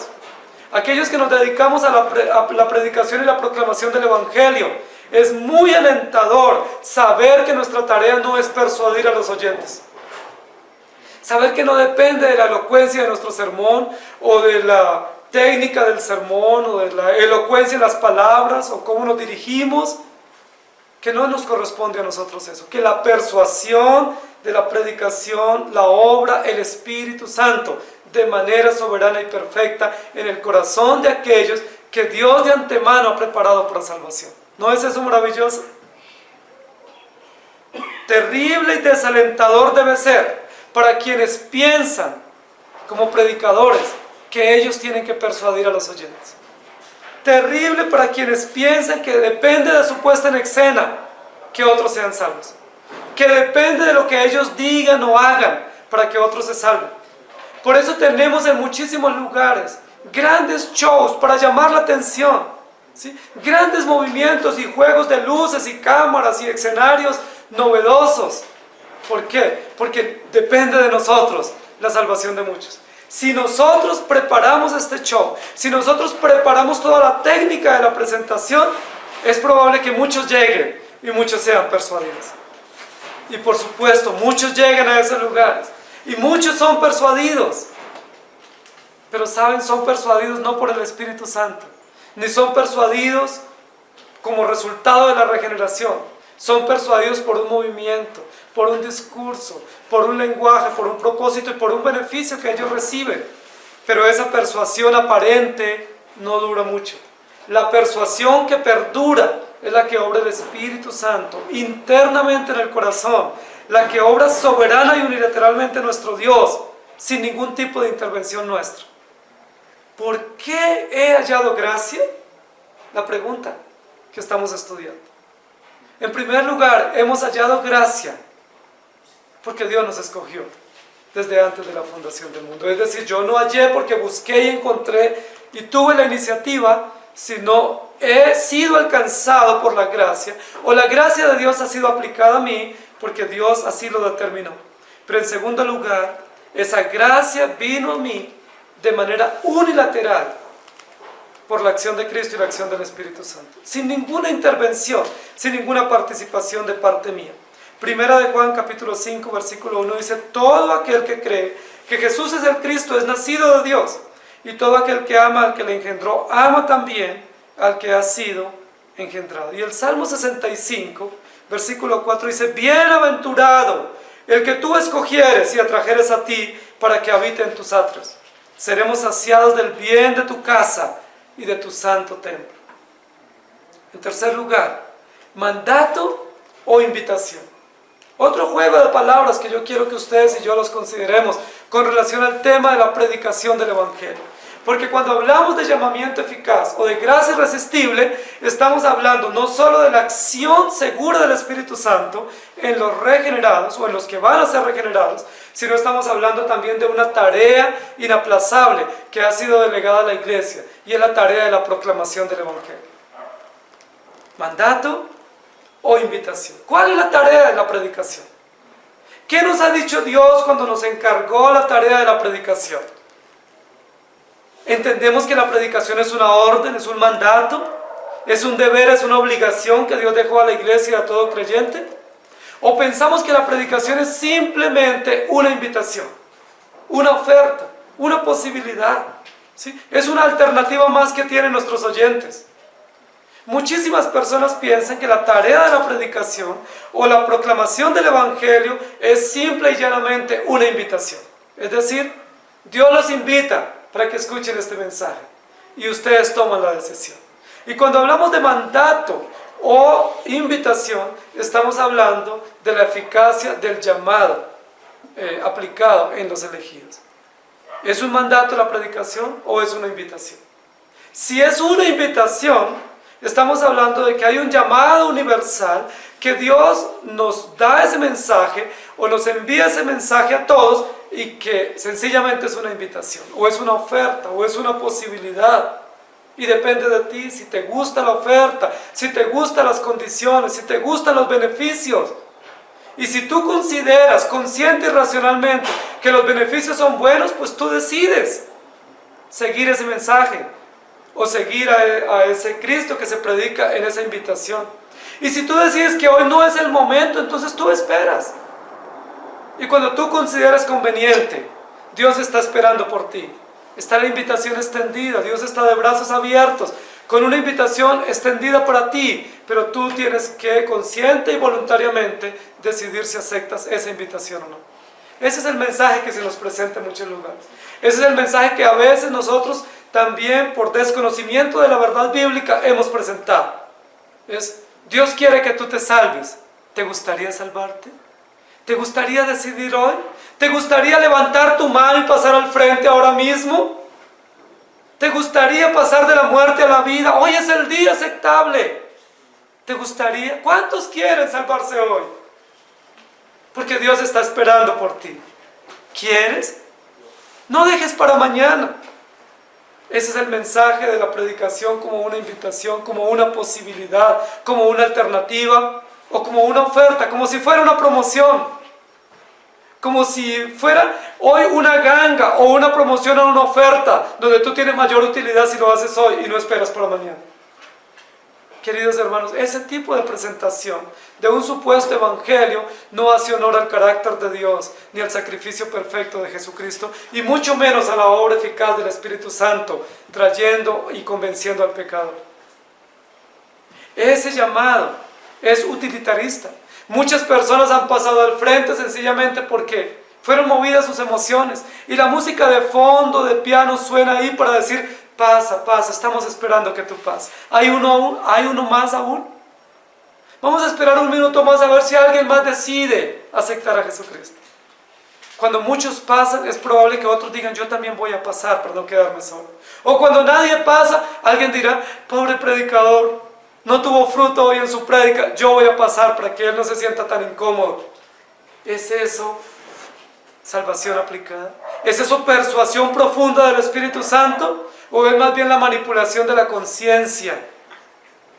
Aquellos que nos dedicamos a la predicación y la proclamación del Evangelio. Es muy alentador saber que nuestra tarea no es persuadir a los oyentes. Saber que no depende de la elocuencia de nuestro sermón o de la técnica del sermón o de la elocuencia en las palabras o cómo nos dirigimos, que no nos corresponde a nosotros eso, que la persuasión de la predicación la obra el Espíritu Santo de manera soberana y perfecta en el corazón de aquellos que Dios de antemano ha preparado para salvación. ¿No es eso maravilloso? Terrible y desalentador debe ser para quienes piensan como predicadores que ellos tienen que persuadir a los oyentes. Terrible para quienes piensan que depende de su puesta en escena que otros sean salvos. Que depende de lo que ellos digan o hagan para que otros se salven. Por eso tenemos en muchísimos lugares grandes shows para llamar la atención, ¿sí? Grandes movimientos y juegos de luces y cámaras y escenarios novedosos. ¿Por qué? Porque depende de nosotros la salvación de muchos. Si nosotros preparamos este show, si nosotros preparamos toda la técnica de la presentación, es probable que muchos lleguen y muchos sean persuadidos. Y por supuesto, muchos llegan a esos lugares y muchos son persuadidos. Pero saben, son persuadidos no por el Espíritu Santo, ni son persuadidos como resultado de la regeneración. Son persuadidos por un movimiento, por un discurso, por un lenguaje, por un propósito y por un beneficio que ellos reciben. Pero esa persuasión aparente no dura mucho. La persuasión que perdura es la que obra el Espíritu Santo internamente en el corazón, la que obra soberana y unilateralmente nuestro Dios, sin ningún tipo de intervención nuestra. ¿Por qué he hallado gracia? La pregunta que estamos estudiando. En primer lugar, hemos hallado gracia porque Dios nos escogió desde antes de la fundación del mundo. Es decir, yo no hallé porque busqué y encontré y tuve la iniciativa, sino he sido alcanzado por la gracia, o la gracia de Dios ha sido aplicada a mí porque Dios así lo determinó. Pero en segundo lugar, esa gracia vino a mí de manera unilateral por la acción de Cristo y la acción del Espíritu Santo, sin ninguna intervención, sin ninguna participación de parte mía. Primera de Juan capítulo 5 versículo 1 dice: todo aquel que cree que Jesús es el Cristo es nacido de Dios, y todo aquel que ama al que le engendró ama también al que ha sido engendrado. Y el Salmo 65 versículo 4 dice: bienaventurado el que tú escogieres y atrajeres a ti para que habite en tus atrios. Seremos saciados del bien de tu casa y de tu santo templo. En tercer lugar, mandato o invitación. Otro juego de palabras que yo quiero que ustedes y yo los consideremos con relación al tema de la predicación del Evangelio. Porque cuando hablamos de llamamiento eficaz o de gracia irresistible, estamos hablando no solo de la acción segura del Espíritu Santo en los regenerados o en los que van a ser regenerados, sino estamos hablando también de una tarea inaplazable que ha sido delegada a la iglesia, y es la tarea de la proclamación del Evangelio. Mandato o invitación. ¿Cuál es la tarea de la predicación? ¿Qué nos ha dicho Dios cuando nos encargó la tarea de la predicación? ¿Entendemos que la predicación es una orden, es un mandato, es un deber, es una obligación que Dios dejó a la iglesia y a todo creyente? ¿O pensamos que la predicación es simplemente una invitación, una oferta, una posibilidad, ¿sí? Es una alternativa más que tienen nuestros oyentes. Muchísimas personas piensan que la tarea de la predicación o la proclamación del Evangelio es simple y llanamente una invitación. Es decir, Dios los invita para que escuchen este mensaje y ustedes toman la decisión. Y cuando hablamos de mandato o invitación, estamos hablando de la eficacia del llamado aplicado en los elegidos. ¿Es un mandato la predicación o es una invitación? Si es una invitación, estamos hablando de que hay un llamado universal, que Dios nos da ese mensaje o nos envía ese mensaje a todos y que sencillamente es una invitación, o es una oferta, o es una posibilidad. Y depende de ti si te gusta la oferta, si te gustan las condiciones, si te gustan los beneficios. Y si tú consideras consciente y racionalmente que los beneficios son buenos, pues tú decides seguir ese mensaje o seguir a ese Cristo que se predica en esa invitación. Y si tú decides que hoy no es el momento, entonces tú esperas. Y cuando tú consideras conveniente, Dios está esperando por ti. Está la invitación extendida, Dios está de brazos abiertos, con una invitación extendida para ti, pero tú tienes que consciente y voluntariamente decidir si aceptas esa invitación o no. Ese es el mensaje que se nos presenta en muchos lugares. Ese es el mensaje que a veces nosotros también por desconocimiento de la verdad bíblica hemos presentado. Es: Dios quiere que tú te salves. ¿Te gustaría salvarte? ¿Te gustaría decidir hoy? ¿Te gustaría levantar tu mano y pasar al frente ahora mismo? ¿Te gustaría pasar de la muerte a la vida? Hoy es el día aceptable. ¿Te gustaría? ¿Cuántos quieren salvarse hoy? Porque Dios está esperando por ti. ¿Quieres? No dejes para mañana. Ese es el mensaje de la predicación, como una invitación, como una posibilidad, como una alternativa o como una oferta, como si fuera una promoción. Como si fuera hoy una ganga o una promoción o una oferta donde tú tienes mayor utilidad si lo haces hoy y no esperas para mañana. Queridos hermanos, ese tipo de presentación de un supuesto evangelio no hace honor al carácter de Dios ni al sacrificio perfecto de Jesucristo y mucho menos a la obra eficaz del Espíritu Santo trayendo y convenciendo al pecador. Ese llamado es utilitarista. Muchas personas han pasado al frente sencillamente porque fueron movidas sus emociones y la música de fondo, de piano, suena ahí para decir: pasa, pasa, estamos esperando que tú pases. ¿Hay uno más aún? Vamos a esperar un minuto más a ver si alguien más decide aceptar a Jesucristo. Cuando muchos pasan, es probable que otros digan: yo también voy a pasar para no quedarme solo. O cuando nadie pasa, alguien dirá: pobre predicador, no tuvo fruto hoy en su prédica, yo voy a pasar para que él no se sienta tan incómodo. ¿Es eso salvación aplicada? ¿Es eso persuasión profunda del Espíritu Santo? ¿O es más bien la manipulación de la conciencia?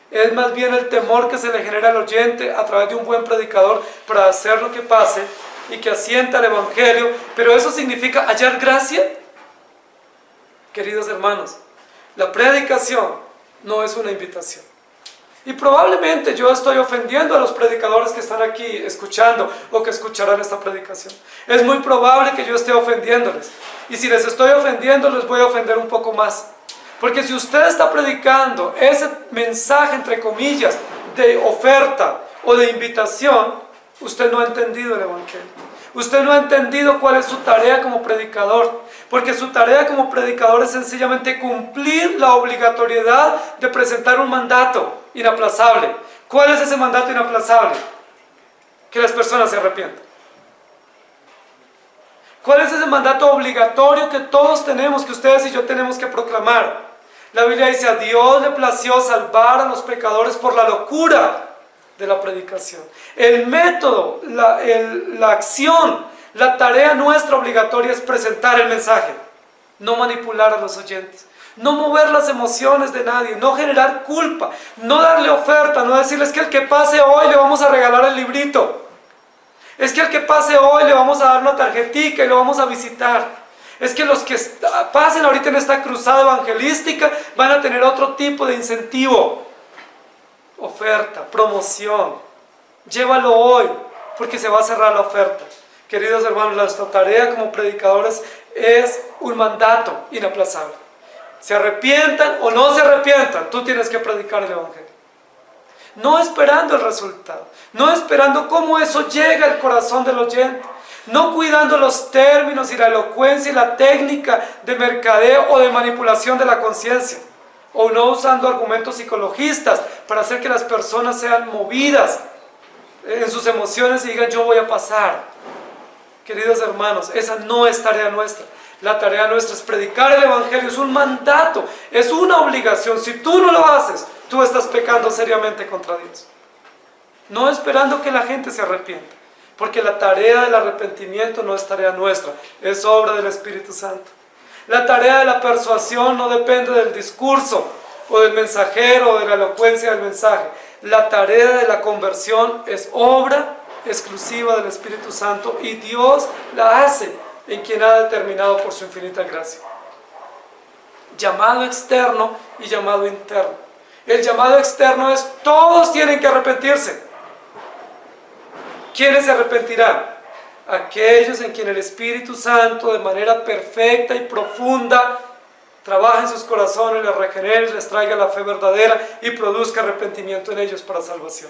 Es más bien el temor que se le genera al oyente a través de un buen predicador para hacer lo que pase y que asienta el Evangelio. ¿Pero eso significa hallar gracia? Queridos hermanos, la predicación no es una invitación. Y probablemente yo estoy ofendiendo a los predicadores que están aquí escuchando o que escucharán esta predicación. Es muy probable que yo esté ofendiéndoles. Y si les estoy ofendiendo, les voy a ofender un poco más. Porque si usted está predicando ese mensaje, entre comillas, de oferta o de invitación, usted no ha entendido el Evangelio. Usted no ha entendido cuál es su tarea como predicador. Porque su tarea como predicador es sencillamente cumplir la obligatoriedad de presentar un mandato inaplazable. ¿Cuál es ese mandato inaplazable? Que las personas se arrepientan. ¿Cuál es ese mandato obligatorio que todos tenemos, que ustedes y yo tenemos que proclamar? La Biblia dice: a Dios le plació salvar a los pecadores por la locura de la predicación. El método, la acción, la tarea nuestra obligatoria es presentar el mensaje, no manipular a los oyentes, no mover las emociones de nadie, no generar culpa, no darle oferta, no decirles que el que pase hoy le vamos a regalar el librito. Es que el que pase hoy le vamos a dar una tarjetita y lo vamos a visitar. Es que los que pasen ahorita en esta cruzada evangelística van a tener otro tipo de incentivo. Oferta, promoción. Llévalo hoy porque se va a cerrar la oferta. Queridos hermanos, nuestra tarea como predicadores es un mandato inaplazable. Se arrepientan o no se arrepientan, tú tienes que predicar el Evangelio. No esperando el resultado, no esperando cómo eso llega al corazón del oyente, no cuidando los términos y la elocuencia y la técnica de mercadeo o de manipulación de la conciencia, o no usando argumentos psicologistas para hacer que las personas sean movidas en sus emociones y digan yo voy a pasar. Queridos hermanos, esa no es tarea nuestra. La tarea nuestra es predicar el Evangelio, es un mandato, es una obligación. Si tú no lo haces, tú estás pecando seriamente contra Dios. No esperando que la gente se arrepienta, porque la tarea del arrepentimiento no es tarea nuestra, es obra del Espíritu Santo. La tarea de la persuasión no depende del discurso o del mensajero o de la elocuencia del mensaje. La tarea de la conversión es obra exclusiva del Espíritu Santo y Dios la hace en quien ha determinado por su infinita gracia. Llamado externo y llamado interno. El llamado externo es todos tienen que arrepentirse. ¿Quiénes se arrepentirán? Aquellos en quien el Espíritu Santo de manera perfecta y profunda trabaja en sus corazones, les regenere, les traiga la fe verdadera y produzca arrepentimiento en ellos para salvación.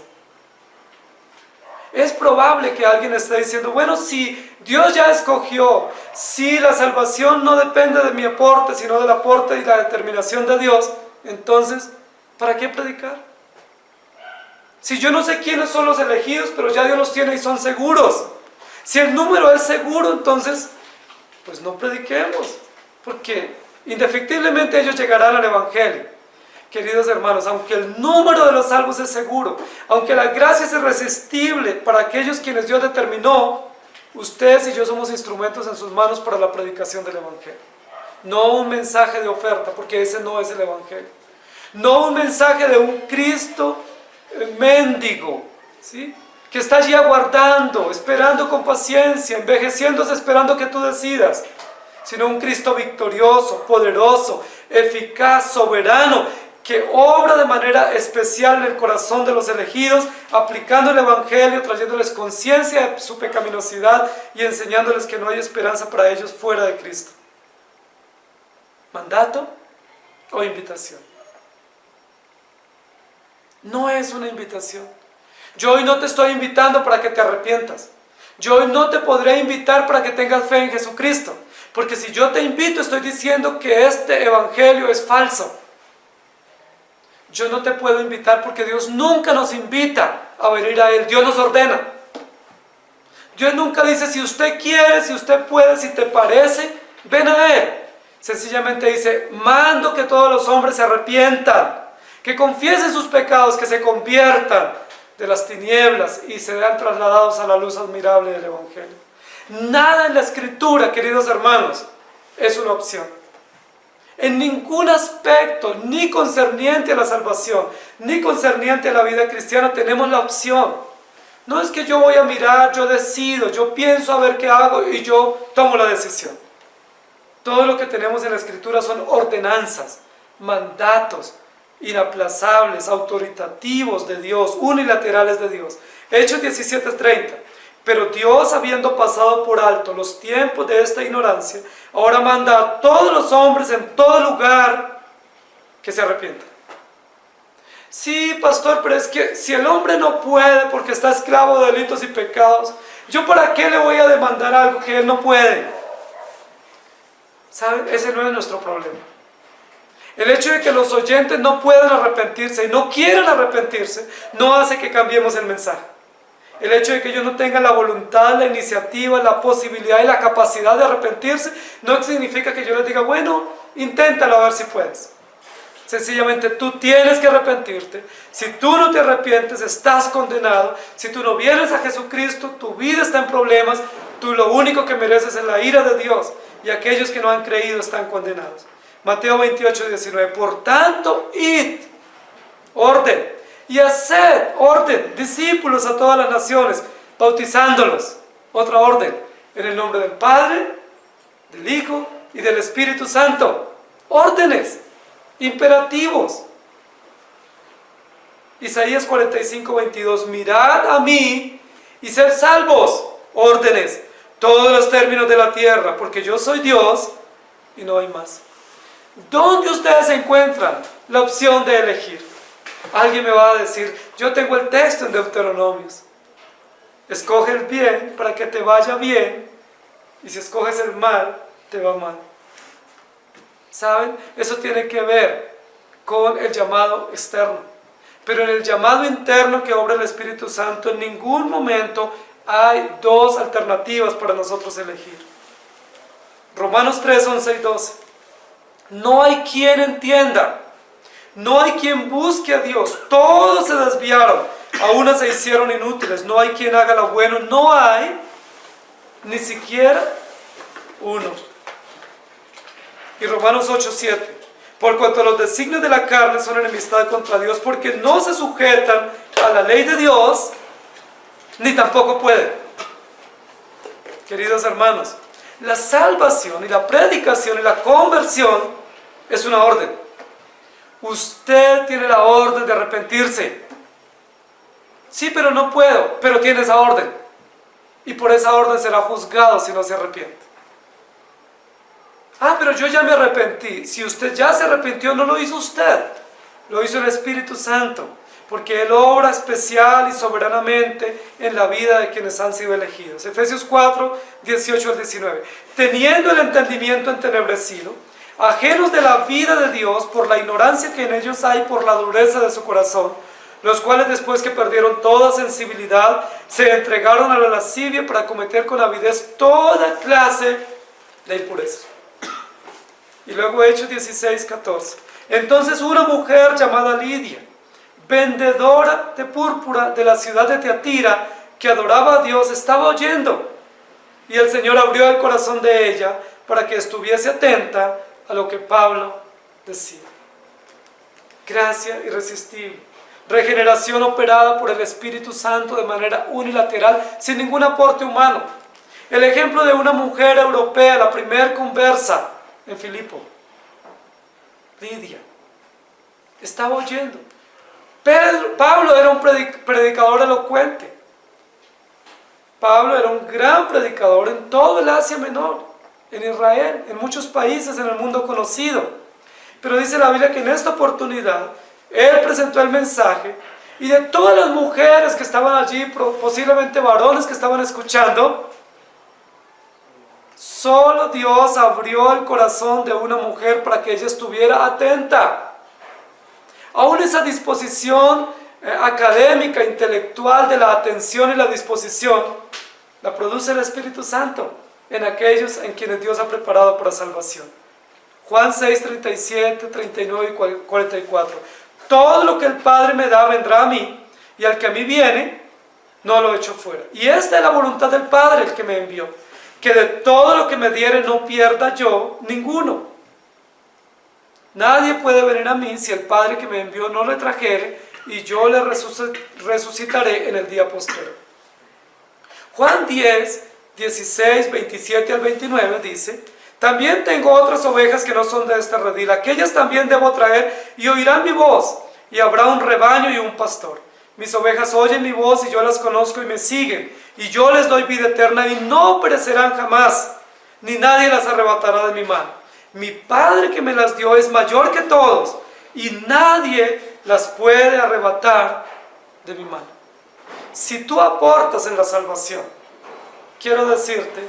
Es probable que alguien esté diciendo, bueno, si Dios ya escogió, si la salvación no depende de mi aporte, sino del aporte y la determinación de Dios, entonces, ¿para qué predicar? Si yo no sé quiénes son los elegidos, pero ya Dios los tiene y son seguros. Si el número es seguro, entonces, pues no prediquemos, porque indefectiblemente ellos llegarán al Evangelio. Queridos hermanos, aunque el número de los salvos es seguro, aunque la gracia es irresistible para aquellos quienes Dios determinó, ustedes y yo somos instrumentos en sus manos para la predicación del Evangelio. No un mensaje de oferta, porque ese no es el Evangelio. No un mensaje de un Cristo mendigo, ¿sí?, que está allí aguardando, esperando con paciencia, envejeciéndose esperando que tú decidas, sino un Cristo victorioso, poderoso, eficaz, soberano, que obra de manera especial en el corazón de los elegidos, aplicando el Evangelio, trayéndoles conciencia de su pecaminosidad y enseñándoles que no hay esperanza para ellos fuera de Cristo. ¿Mandato o invitación? No es una invitación. Yo hoy no te estoy invitando para que te arrepientas. Yo hoy no te podré invitar para que tengas fe en Jesucristo. Porque si yo te invito, estoy diciendo que este Evangelio es falso. Yo no te puedo invitar porque Dios nunca nos invita a venir a Él. Dios nos ordena. Dios nunca dice, si usted quiere, si usted puede, si te parece, ven a Él. Sencillamente dice, mando que todos los hombres se arrepientan, que confiesen sus pecados, que se conviertan de las tinieblas y se vean trasladados a la luz admirable del Evangelio. Nada en la Escritura, queridos hermanos, es una opción. En ningún aspecto, ni concerniente a la salvación, ni concerniente a la vida cristiana, tenemos la opción. No es que yo voy a mirar, yo decido, yo pienso a ver qué hago y yo tomo la decisión. Todo lo que tenemos en la Escritura son ordenanzas, mandatos, inaplazables, autoritativos de Dios, unilaterales de Dios. Hechos 17:30. Pero Dios, habiendo pasado por alto los tiempos de esta ignorancia, ahora manda a todos los hombres en todo lugar que se arrepientan. Sí, pastor, pero es que si el hombre no puede porque está esclavo de delitos y pecados, ¿yo para qué le voy a demandar algo que él no puede? ¿Saben? Ese no es nuestro problema. El hecho de que los oyentes no puedan arrepentirse y no quieran arrepentirse no hace que cambiemos el mensaje. El hecho de que ellos no tengan la voluntad, la iniciativa, la posibilidad y la capacidad de arrepentirse no significa que yo les diga, bueno, inténtalo a ver si puedes. Sencillamente tú tienes que arrepentirte. Si tú no te arrepientes, estás condenado. Si tú no vienes a Jesucristo, tu vida está en problemas. Tú lo único que mereces es la ira de Dios. Y aquellos que no han creído están condenados. Mateo 28:19. Por tanto, id, orden, y haced, orden, discípulos a todas las naciones, bautizándolos, otra orden, en el nombre del Padre, del Hijo y del Espíritu Santo. Órdenes, imperativos. Isaías 45:22. Mirad a mí y sed salvos, órdenes, todos los términos de la tierra, porque yo soy Dios y no hay más. ¿Dónde ustedes encuentran la opción de elegir? Alguien me va a decir, yo tengo el texto en Deuteronomios. Escoge el bien para que te vaya bien, y si escoges el mal, te va mal. ¿Saben? Eso tiene que ver con el llamado externo. Pero en el llamado interno que obra el Espíritu Santo, en ningún momento hay dos alternativas para nosotros elegir. Romanos 3, 11 y 12. No hay quien entienda, no hay quien busque a Dios, todos se desviaron, a unas se hicieron inútiles, no hay quien haga lo bueno, no hay ni siquiera uno. Y Romanos 8, 7. Por cuanto los designios de la carne son enemistad contra Dios, porque no se sujetan a la ley de Dios, ni tampoco pueden. Queridos hermanos, la salvación y la predicación y la conversión es una orden. Usted tiene la orden de arrepentirse. Sí, pero no puedo, pero tiene esa orden. Y por esa orden será juzgado si no se arrepiente. Ah, pero yo ya me arrepentí. Si usted ya se arrepintió, no lo hizo usted, lo hizo el Espíritu Santo, porque Él obra especial y soberanamente en la vida de quienes han sido elegidos. Efesios 4, 18 al 19. Teniendo el entendimiento entenebrecido, ajenos de la vida de Dios por la ignorancia que en ellos hay, por la dureza de su corazón, los cuales después que perdieron toda sensibilidad, se entregaron a la lascivia para cometer con avidez toda clase de impureza. Y luego Hechos 16, 14. Entonces una mujer llamada Lidia, vendedora de púrpura de la ciudad de Teatira, que adoraba a Dios, estaba oyendo. Y el Señor abrió el corazón de ella para que estuviese atenta a lo que Pablo decía. Gracia irresistible, regeneración operada por el Espíritu Santo de manera unilateral, sin ningún aporte humano. El ejemplo de una mujer europea, la primer conversa en Filipo, Lidia, estaba oyendo. Pablo era un predicador elocuente. Pablo era un gran predicador en todo el Asia Menor, en Israel, en muchos países en el mundo conocido. Pero dice la Biblia que en esta oportunidad él presentó el mensaje, y de todas las mujeres que estaban allí, posiblemente varones que estaban escuchando, solo Dios abrió el corazón de una mujer para que ella estuviera atenta. Aún esa disposición académica, intelectual de la atención y la disposición, la produce el Espíritu Santo en aquellos en quienes Dios ha preparado para salvación. Juan 6, 37, 39 y 44. Todo lo que el Padre me da vendrá a mí, y al que a mí viene, no lo echo fuera. Y esta es la voluntad del Padre, el que me envió, que de todo lo que me diere no pierda yo ninguno. Nadie puede venir a mí si el Padre que me envió no le trajere, y yo le resucitaré en el día postrero. Juan 10, 16, 27 al 29 dice: también tengo otras ovejas que no son de este redil, aquellas también debo traer, y oirán mi voz, y habrá un rebaño y un pastor. Mis ovejas oyen mi voz, y yo las conozco y me siguen, y yo les doy vida eterna, y no perecerán jamás, ni nadie las arrebatará de mi mano. Mi Padre que me las dio es mayor que todos, y nadie las puede arrebatar de mi mano. Si tú aportas en la salvación, quiero decirte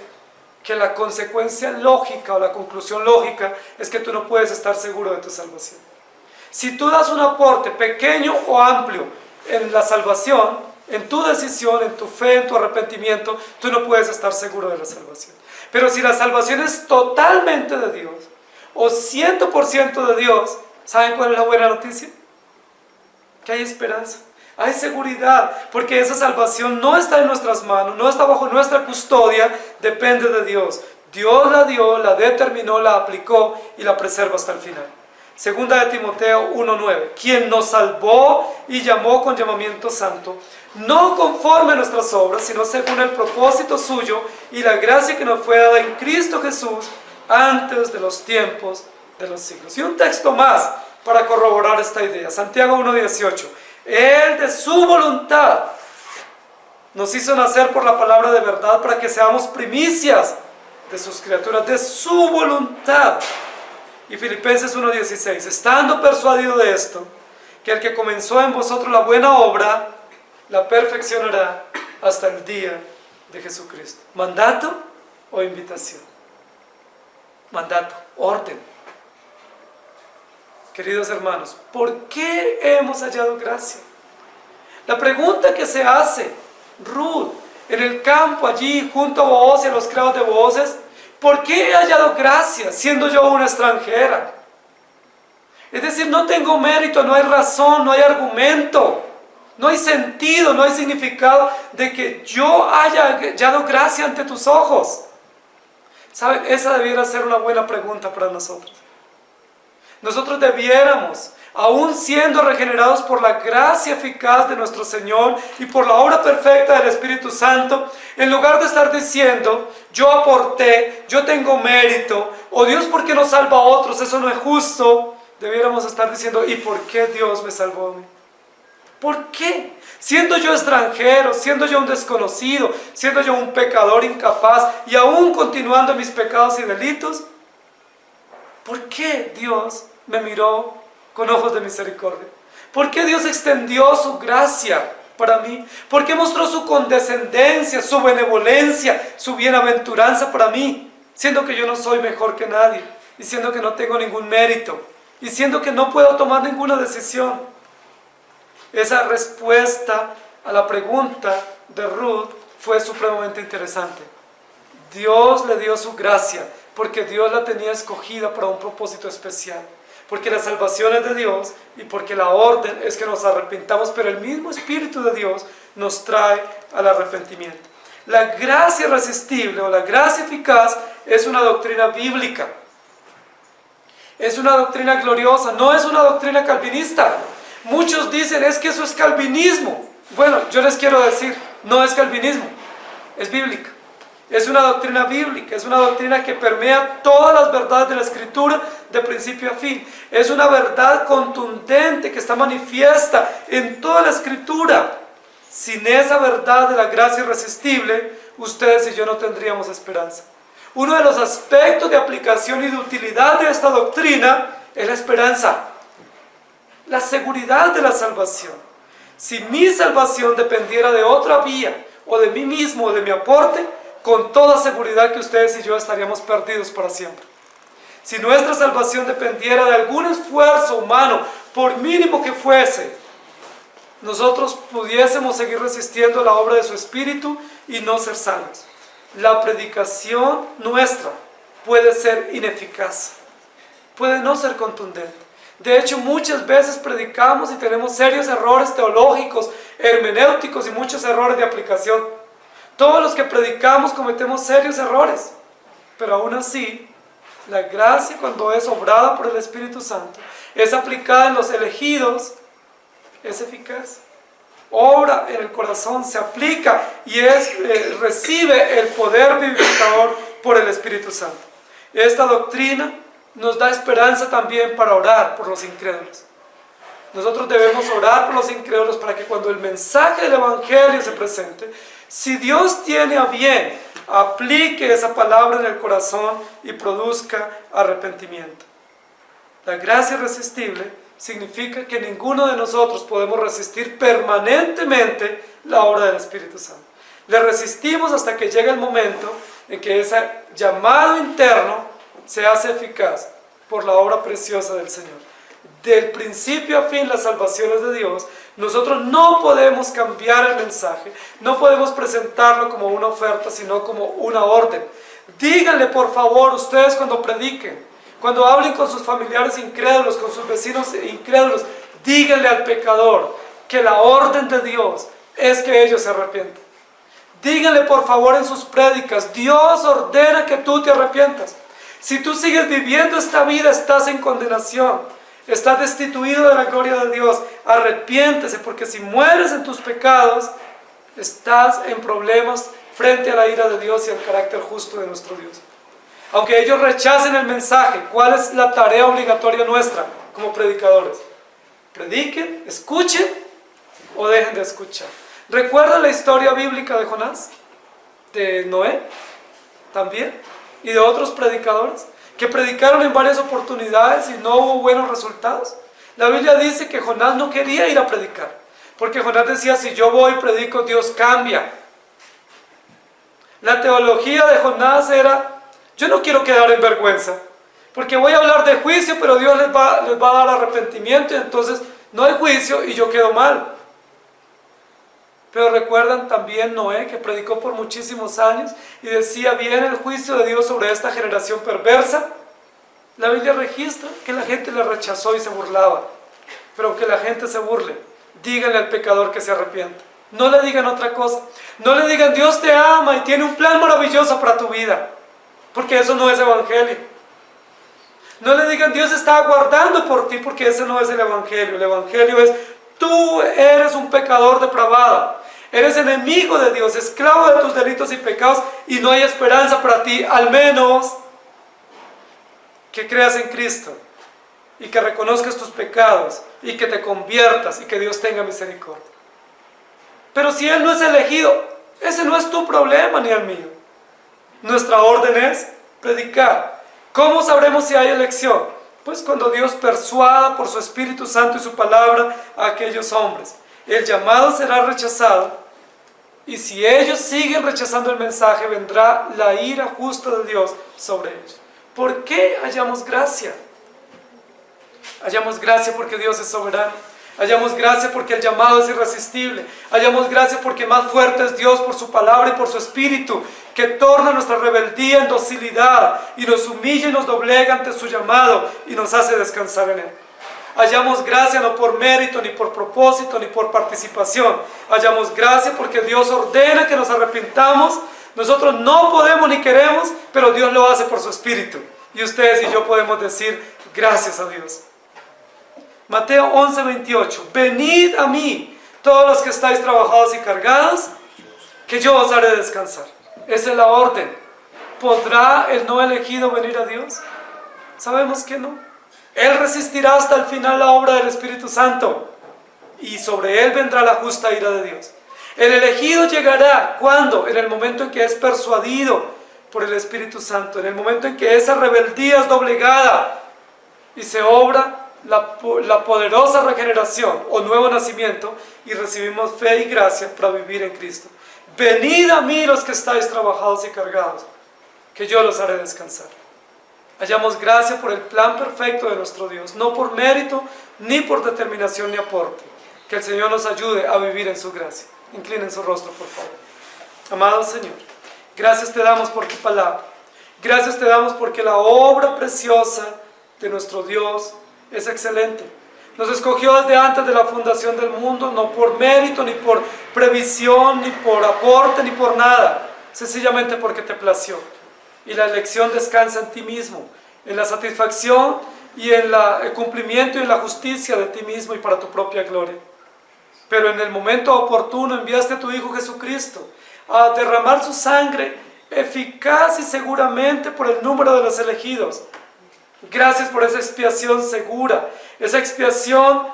que la consecuencia lógica o la conclusión lógica es que tú no puedes estar seguro de tu salvación. Si tú das un aporte pequeño o amplio en la salvación, en tu decisión, en tu fe, en tu arrepentimiento, tú no puedes estar seguro de la salvación. Pero si la salvación es totalmente de Dios, o 100% de Dios, ¿saben cuál es la buena noticia? Que hay esperanza, hay seguridad, porque esa salvación no está en nuestras manos, no está bajo nuestra custodia, depende de Dios. Dios la dio, la determinó, la aplicó y la preserva hasta el final. Segunda de Timoteo 1:9, quien nos salvó y llamó con llamamiento santo, no conforme a nuestras obras, sino según el propósito suyo y la gracia que nos fue dada en Cristo Jesús antes de los tiempos de los siglos. Y un texto más para corroborar esta idea, Santiago 1:18, Él de su voluntad nos hizo nacer por la palabra de verdad para que seamos primicias de sus criaturas, de su voluntad. Y Filipenses 1:16, estando persuadido de esto, que el que comenzó en vosotros la buena obra, la perfeccionará hasta el día de Jesucristo. ¿Mandato o invitación? Mandato, orden. Queridos hermanos, ¿por qué hemos hallado gracia? La pregunta que se hace Ruth en el campo allí junto a Booz y a los criados de Booz es: ¿por qué he hallado gracia siendo yo una extranjera? Es decir, no tengo mérito, no hay razón, no hay argumento, no hay sentido, no hay significado de que yo haya hallado gracia ante tus ojos. ¿Saben? Esa debiera ser una buena pregunta para nosotros. Nosotros debiéramos, aún siendo regenerados por la gracia eficaz de nuestro Señor y por la obra perfecta del Espíritu Santo, en lugar de estar diciendo, yo aporté, yo tengo mérito, o Dios, ¿por qué no salva a otros? Eso no es justo. Debiéramos estar diciendo, ¿y por qué Dios me salvó a mí? ¿Por qué? Siendo yo extranjero, siendo yo un desconocido, siendo yo un pecador incapaz y aún continuando en mis pecados y delitos, ¿por qué Dios me miró con ojos de misericordia? ¿Por qué Dios extendió su gracia para mí? ¿Por qué mostró su condescendencia, su benevolencia, su bienaventuranza para mí? Siendo que yo no soy mejor que nadie, y siendo que no tengo ningún mérito, y siendo que no puedo tomar ninguna decisión. Esa respuesta a la pregunta de Ruth fue supremamente interesante. Dios le dio su gracia porque Dios la tenía escogida para un propósito especial. Porque la salvación es de Dios y porque la orden es que nos arrepintamos, pero el mismo Espíritu de Dios nos trae al arrepentimiento. La gracia irresistible o la gracia eficaz es una doctrina bíblica. Es una doctrina gloriosa, no es una doctrina calvinista. Muchos dicen, es que eso es calvinismo. Bueno, yo les quiero decir, no es calvinismo, es bíblica. Es una doctrina bíblica, es una doctrina que permea todas las verdades de la Escritura de principio a fin. Es una verdad contundente que está manifiesta en toda la Escritura. Sin esa verdad de la gracia irresistible, ustedes y yo no tendríamos esperanza. Uno de los aspectos de aplicación y de utilidad de esta doctrina es la esperanza, la seguridad de la salvación. Si mi salvación dependiera de otra vía, o de mí mismo, o de mi aporte, con toda seguridad que ustedes y yo estaríamos perdidos para siempre. Si nuestra salvación dependiera de algún esfuerzo humano, por mínimo que fuese, nosotros pudiésemos seguir resistiendo la obra de su Espíritu y no ser salvos. La predicación nuestra puede ser ineficaz, puede no ser contundente. De hecho, muchas veces predicamos y tenemos serios errores teológicos, hermenéuticos y muchos errores de aplicación. Todos los que predicamos cometemos serios errores, pero aún así, la gracia, cuando es obrada por el Espíritu Santo, es aplicada en los elegidos, es eficaz. Obra en el corazón, se aplica y recibe el poder vivificador por el Espíritu Santo. Esta doctrina nos da esperanza también para orar por los incrédulos. Nosotros debemos orar por los incrédulos para que cuando el mensaje del Evangelio se presente, si Dios tiene a bien, aplique esa palabra en el corazón y produzca arrepentimiento. La gracia irresistible significa que ninguno de nosotros podemos resistir permanentemente la obra del Espíritu Santo. Le resistimos hasta que llega el momento en que ese llamado interno se hace eficaz por la obra preciosa del Señor. Del principio a fin, las salvaciones de Dios, nosotros no podemos cambiar el mensaje, no podemos presentarlo como una oferta, sino como una orden. Díganle, por favor, ustedes cuando prediquen, cuando hablen con sus familiares incrédulos, con sus vecinos incrédulos, díganle al pecador que la orden de Dios es que ellos se arrepientan. Díganle por favor en sus prédicas, Dios ordena que tú te arrepientas. Si tú sigues viviendo esta vida, estás en condenación, estás destituido de la gloria de Dios. Arrepiéntese, porque si mueres en tus pecados, estás en problemas frente a la ira de Dios y al carácter justo de nuestro Dios. Aunque ellos rechacen el mensaje, ¿cuál es la tarea obligatoria nuestra como predicadores? Prediquen, escuchen o dejen de escuchar. ¿Recuerda la historia bíblica de Jonás? De Noé también, y de otros predicadores que predicaron en varias oportunidades y no hubo buenos resultados. La Biblia dice que Jonás no quería ir a predicar, porque Jonás decía, si yo voy y predico, Dios cambia. La teología de Jonás era, yo no quiero quedar en vergüenza, porque voy a hablar de juicio, pero Dios les va a dar arrepentimiento, y entonces no hay juicio y yo quedo mal. Pero recuerdan también Noé, que predicó por muchísimos años y decía, viene el juicio de Dios sobre esta generación perversa. La Biblia registra que la gente le rechazó y se burlaba. Pero aunque la gente se burle, díganle al pecador que se arrepienta. No le digan otra cosa. No le digan, Dios te ama y tiene un plan maravilloso para tu vida. Porque eso no es evangelio. No le digan, Dios está aguardando por ti, porque ese no es el evangelio. El evangelio es, tú eres un pecador depravado. Eres enemigo de Dios, esclavo de tus delitos y pecados, y no hay esperanza para ti, al menos que creas en Cristo y que reconozcas tus pecados y que te conviertas y que Dios tenga misericordia. Pero si Él no es elegido, ese no es tu problema ni el mío. Nuestra orden es predicar. ¿Cómo sabremos si hay elección? Pues cuando Dios persuada por su Espíritu Santo y su palabra a aquellos hombres. El llamado será rechazado, y si ellos siguen rechazando el mensaje, vendrá la ira justa de Dios sobre ellos. ¿Por qué hallamos gracia? Hallamos gracia porque Dios es soberano. Hallamos gracia porque el llamado es irresistible. Hallamos gracia porque más fuerte es Dios por su palabra y por su Espíritu, que torna nuestra rebeldía en docilidad y nos humilla y nos doblega ante su llamado y nos hace descansar en Él. Hallamos gracia no por mérito, ni por propósito, ni por participación. Hallamos gracia porque Dios ordena que nos arrepintamos. Nosotros no podemos ni queremos, pero Dios lo hace por su Espíritu. Y ustedes y yo podemos decir, gracias a Dios. Mateo 11:28. Venid a mí, todos los que estáis trabajados y cargados, que yo os haré descansar. Esa es la orden. ¿Podrá el no elegido venir a Dios? Sabemos que no. Él resistirá hasta el final la obra del Espíritu Santo, y sobre él vendrá la justa ira de Dios. El elegido llegará, ¿cuándo? En el momento en que es persuadido por el Espíritu Santo, en el momento en que esa rebeldía es doblegada y se obra la poderosa regeneración o nuevo nacimiento, y recibimos fe y gracia para vivir en Cristo. Venid a mí los que estáis trabajados y cargados, que yo los haré descansar. Hallamos gracia por el plan perfecto de nuestro Dios, no por mérito, ni por determinación ni aporte. Que el Señor nos ayude a vivir en su gracia. Inclinen su rostro, por favor. Amado Señor, gracias te damos por tu palabra. Gracias te damos porque la obra preciosa de nuestro Dios es excelente. Nos escogió desde antes de la fundación del mundo, no por mérito, ni por previsión, ni por aporte, ni por nada. Sencillamente porque te plació. Y la elección descansa en ti mismo, en la satisfacción y en el cumplimiento y en la justicia de ti mismo y para tu propia gloria. Pero en el momento oportuno enviaste a tu Hijo Jesucristo a derramar su sangre eficaz y seguramente por el número de los elegidos. Gracias por esa expiación segura, esa expiación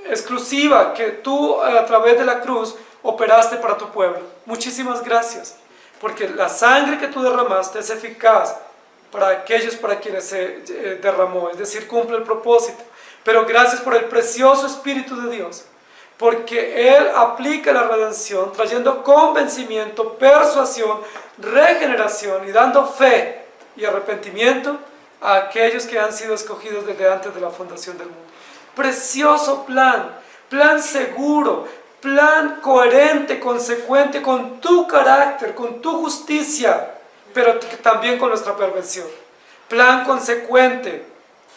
exclusiva que tú a través de la cruz operaste para tu pueblo. Muchísimas gracias. Porque la sangre que tú derramaste es eficaz para aquellos para quienes se derramó, es decir, cumple el propósito. Pero gracias por el precioso Espíritu de Dios, porque Él aplica la redención, trayendo convencimiento, persuasión, regeneración y dando fe y arrepentimiento a aquellos que han sido escogidos desde antes de la fundación del mundo. Precioso plan, plan seguro, plan coherente, consecuente con tu carácter, con tu justicia, pero también con nuestra perversión. Plan consecuente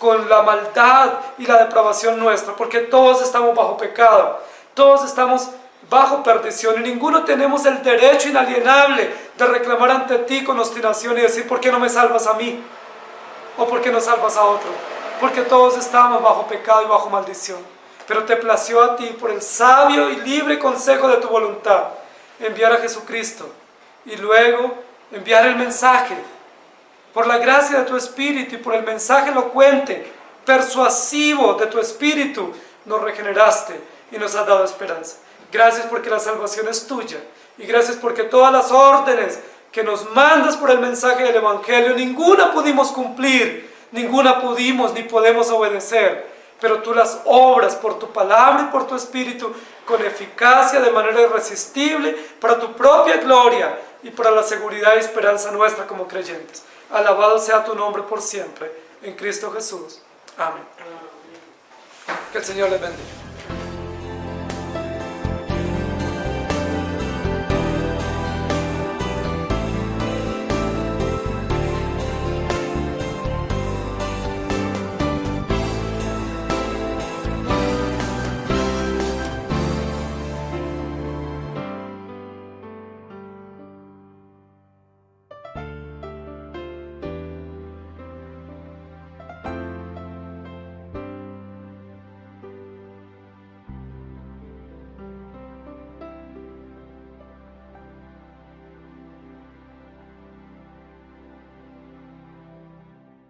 con la maldad y la depravación nuestra, porque todos estamos bajo pecado, todos estamos bajo perdición y ninguno tenemos el derecho inalienable de reclamar ante ti con obstinación y decir, ¿por qué no me salvas a mí? ¿O por qué no salvas a otro? Porque todos estamos bajo pecado y bajo maldición. Pero te plació a ti por el sabio y libre consejo de tu voluntad enviar a Jesucristo y luego enviar el mensaje. Por la gracia de tu Espíritu y por el mensaje elocuente, persuasivo de tu Espíritu, nos regeneraste y nos has dado esperanza. Gracias porque la salvación es tuya. Y gracias porque todas las órdenes que nos mandas por el mensaje del Evangelio, ninguna pudimos cumplir, ninguna pudimos ni podemos obedecer. Pero tú las obras por tu palabra y por tu espíritu con eficacia, de manera irresistible, para tu propia gloria y para la seguridad y esperanza nuestra como creyentes. Alabado sea tu nombre por siempre, en Cristo Jesús. Amén. Que el Señor les bendiga.